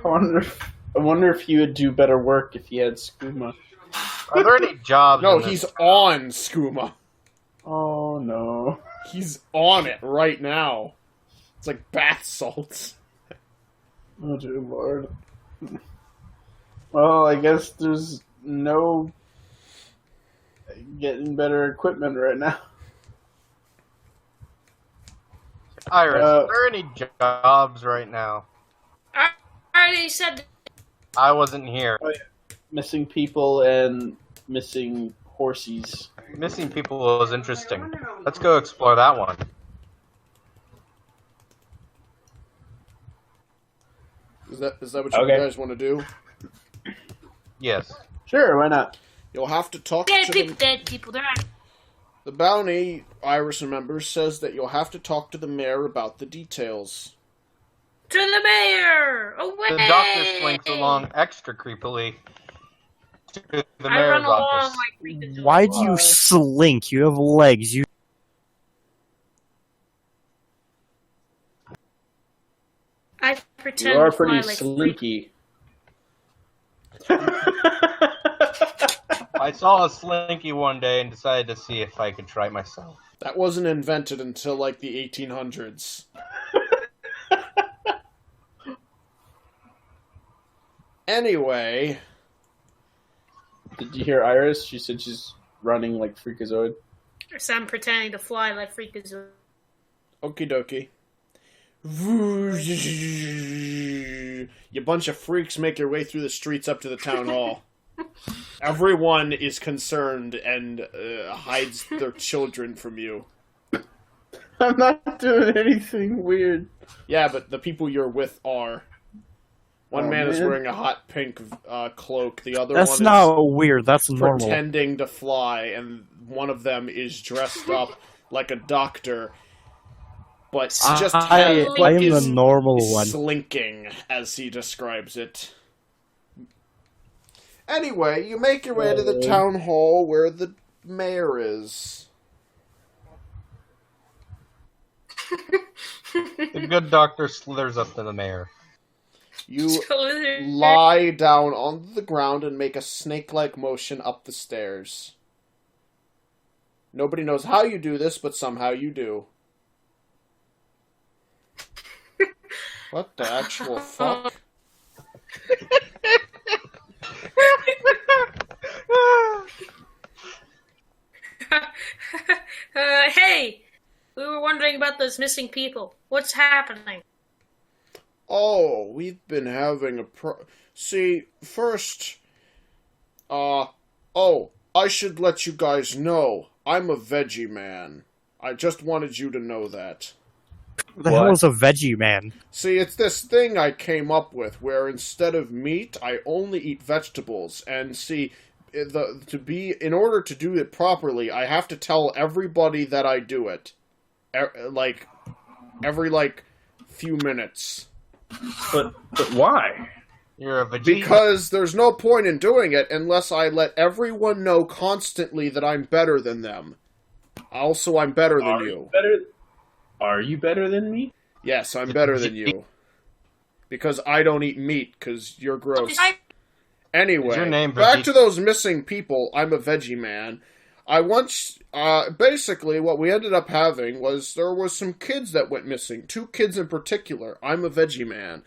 C: I wonder if he would do better work if he had skooma.
E: Are there any jobs?
A: No,
E: in this?
A: he's on skooma.
C: Oh no.
A: He's on it right now. It's like bath salts.
C: Oh dear lord. Well, I guess there's no getting better equipment right now.
E: Iris, are there any jobs right now?
D: I already said
E: I wasn't here.
C: Missing people and missing horsies.
E: Missing people was interesting. Let's go explore that one.
A: Is that what you
C: Okay.
A: guys want to do?
E: Yes.
C: Sure, why not?
A: You'll have to talk
D: dead
A: to
D: people,
A: the...
D: dead people. They're out.
A: The bounty, Iris remembers, says that you'll have to talk to the mayor about the details.
D: To the mayor! Away!
E: The doctor slinks along extra creepily to the
D: I
E: mayor's
D: run along
E: office.
D: like freakazoid.
B: Why do you slink? You have legs. You
D: I pretend
C: You are
D: to fly
C: pretty
D: like
C: slinky.
E: I saw a slinky one day and decided to see if I could try myself.
A: That wasn't invented until, like, the 1800s. Anyway,
C: Did you hear Iris? She said she's running like freakazoid.
D: So I'm pretending to fly like freakazoid.
A: okie dokie. You bunch of freaks make your way through the streets up to the town hall. Everyone is concerned and hides their children from you.
C: I'm not doing anything weird.
A: Yeah, but the people you're with are. One
C: Oh,
A: man is
C: man.
A: wearing a hot pink cloak. The other
B: that's
A: one
B: not
A: is
B: weird. That's normal.
A: pretending to fly, and one of them is dressed up like a doctor, but just
B: I am
A: is
B: the normal one.
A: slinking, as he describes it. Anyway, you make your way to the town hall where the mayor is.
E: The good doctor slithers up to the mayor.
A: You lie down on the ground and make a snake-like motion up the stairs. Nobody knows how you do this, but somehow you do. What the actual fuck?
D: Hey! We were wondering about those missing people. What's happening?
A: Oh, we've been having a See, first... Oh, I should let you guys know. I'm a veggie man. I just wanted you to know that.
B: Who the hell is a veggie man?
A: See, it's this thing I came up with where instead of meat, I only eat vegetables. And see, in order to do it properly, I have to tell everybody that I do it. Every few minutes.
C: But why?
E: You're a Vegeta.
A: Because there's no point in doing it unless I let everyone know constantly that I'm better than them. Also, I'm better than you.
C: Are you better than me?
A: Yes, I'm better than you. Because I don't eat meat, because you're gross. Anyway,
E: Is your name
A: back
E: Vegeta?
A: to those missing people. I'm a veggie man. Basically, what we ended up having was there was some kids that went missing. 2 kids in particular. I'm a veggie man.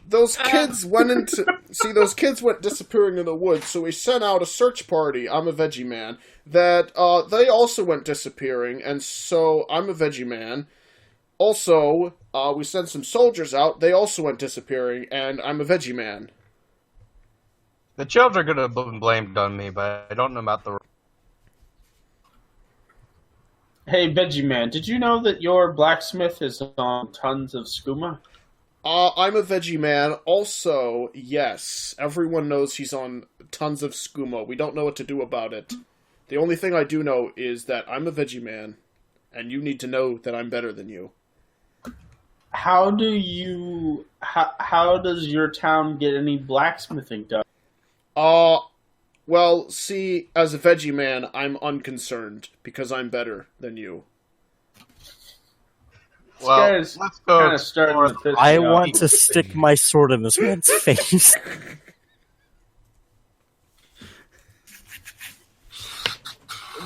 A: Those kids went disappearing in the woods, so we sent out a search party, I'm a veggie man, that, they also went disappearing, and so I'm a veggie man. Also, we sent some soldiers out. They also went disappearing, and I'm a veggie man.
E: The children could have been blamed on me, but I don't know about the.
C: Hey, Veggie Man, did you know that your blacksmith is on tons of skooma?
A: I'm a veggie man. Also, yes, everyone knows he's on tons of skooma. We don't know what to do about it. The only thing I do know is that I'm a veggie man, and you need to know that I'm better than you.
C: How does your town get any blacksmithing done?
A: Well, see, as a veggie man, I'm unconcerned, because I'm better than you.
E: Well, let's go.
C: Kind of starting to piss me
B: I
C: off.
B: want to stick my sword in this man's face.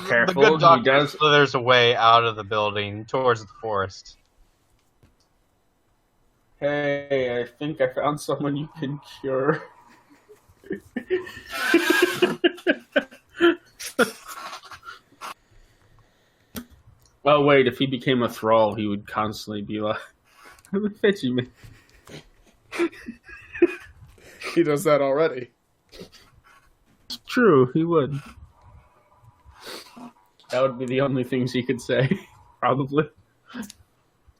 C: Careful,
E: The good
C: he
E: doctor
C: does.
E: slithers away out of the building towards the forest.
C: Hey, I think I found someone you can cure. Oh wait, if he became a thrall, he would constantly be like, "I'm a veggie man."
A: He does that already.
C: It's true, he would. That would be the only things he could say, probably.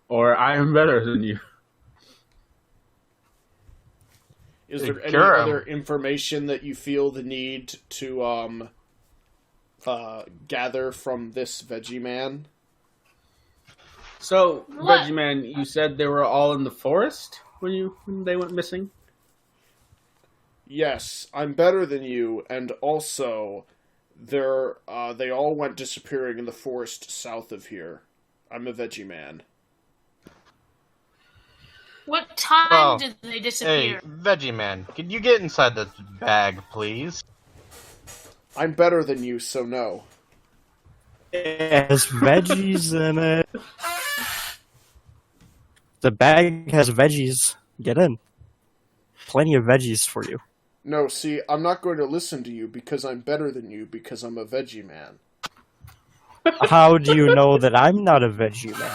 C: Or, I am better than you.
A: Is there any
E: Sure.
A: other information that you feel the need to gather from this veggie man?
C: So,
D: What?
C: Veggie Man, you said they were all in the forest when they went missing?
A: Yes, I'm better than you, and also, they all went disappearing in the forest south of here. I'm a veggie man.
D: What time
E: Well,
D: did they
E: Hey,
D: disappear?
E: Veggie Man, could you get inside the bag, please?
A: I'm better than you, so no.
B: It has veggies in it. The bag has veggies. Get in. Plenty of veggies for you.
A: No, see, I'm not going to listen to you because I'm better than you because I'm a veggie man.
B: How do you know that I'm not a veggie man?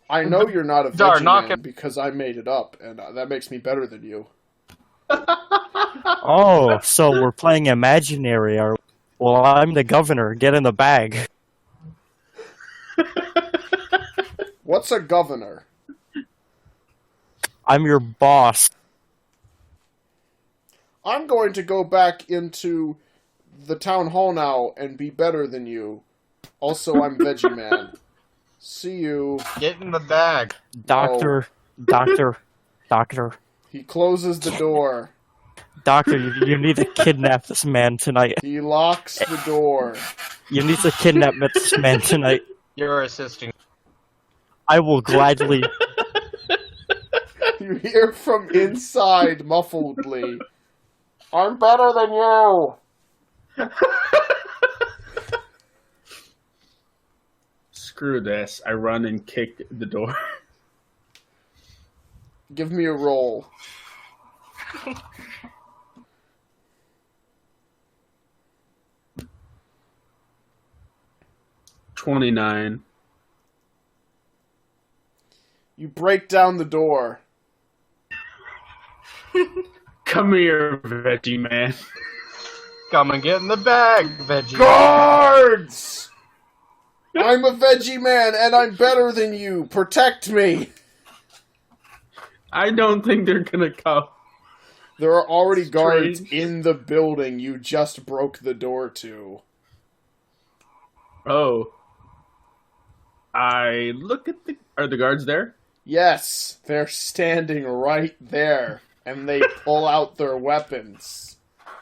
A: I know you're not a
E: Dar,
A: veggie
E: knock
A: man
E: it-
A: because I made it up, and that makes me better than you.
B: Oh, so we're playing imaginary. Well, I'm the governor. Get in the bag.
A: What's a governor?
B: I'm your boss.
A: I'm going to go back into the town hall now and be better than you. Also, I'm veggie man. See you.
E: Get in the bag.
B: Doctor.
A: He closes the door.
B: Doctor, you need to kidnap this man tonight.
A: He locks the door.
B: You need to kidnap this man tonight.
E: You're assisting.
B: I will gladly.
A: You hear from inside, muffledly. I'm better than you.
C: Screw this. I run and kick the door.
A: Give me a roll.
C: $29.
A: You break down the door.
C: Come here, Veggie Man.
E: Come and get in the bag, Veggie.
A: Guards! I'm a veggie man and I'm better than you. Protect me.
C: I don't think they're gonna come.
A: There are already guards
C: Strange.
A: in the building you just broke the door to.
C: Oh. I look at the... Are the guards there?
A: Yes, they're standing right there, and they pull out their weapons.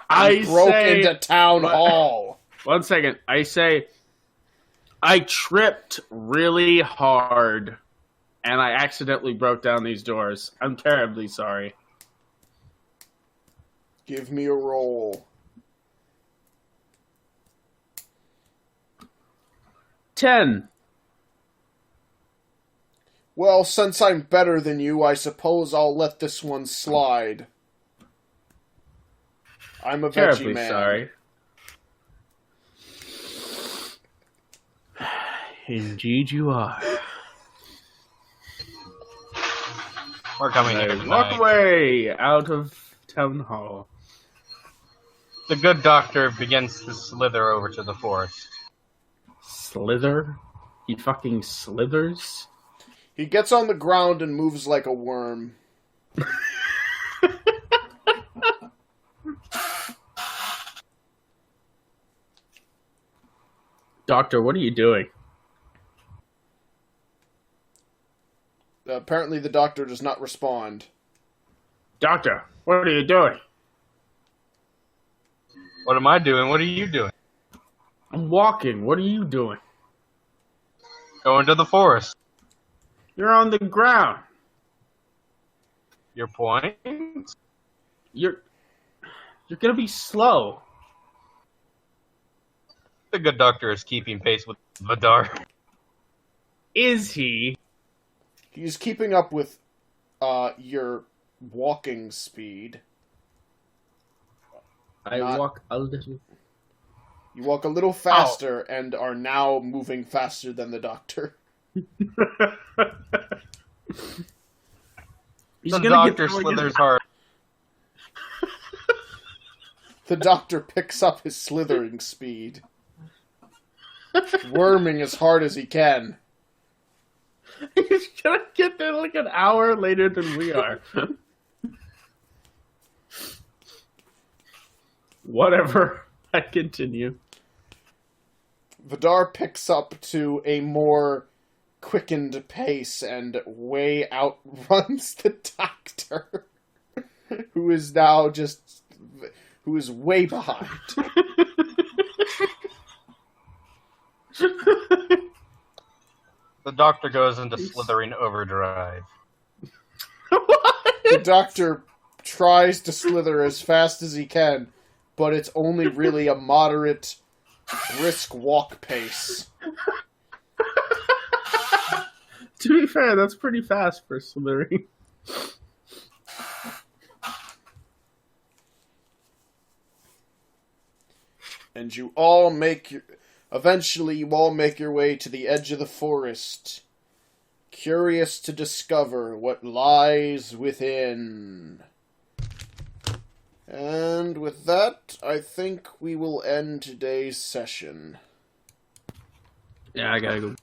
A: You broke into town hall.
C: 1 second. I say... I tripped really hard, and I accidentally broke down these doors. I'm terribly sorry.
A: Give me a roll.
C: 10.
A: Well, since I'm better than you, I suppose I'll let this one slide. I'm a veggie
C: Terribly
A: man.
C: sorry. Indeed you are.
E: We're coming here
C: I
E: tonight.
C: walk away out of town hall.
E: The good doctor begins to slither over to the forest.
C: Slither? He fucking slithers?
A: He gets on the ground and moves like a worm.
C: Doctor, what are you doing?
A: Apparently the doctor does not respond.
C: Doctor, what are you doing?
E: What am I doing? What are you doing?
C: I'm walking. What are you doing?
E: Going to the forest.
C: You're on the ground.
E: Your point?
C: You're gonna be slow.
E: The good doctor is keeping pace with Vidar.
C: Is he?
A: He's keeping up with your walking speed.
C: I
A: Not-
C: walk a little.
A: You walk a little faster and are now moving faster than the doctor.
C: He's
E: The
C: gonna
E: doctor
C: get
E: slithers hard.
A: The doctor picks up his slithering speed, worming as hard as he can.
C: He's gonna get there like an hour later than we are. Whatever. I continue.
A: Vidar picks up to a more quickened pace and way outruns the doctor, who is way behind.
E: The doctor goes into slithering overdrive.
A: The doctor tries to slither as fast as he can, but it's only really a moderate, brisk walk pace.
C: To be fair, that's pretty fast for slithering.
A: And eventually you all make your way to the edge of the forest, curious to discover what lies within. And with that, I think we will end today's session.
C: Yeah, I gotta go.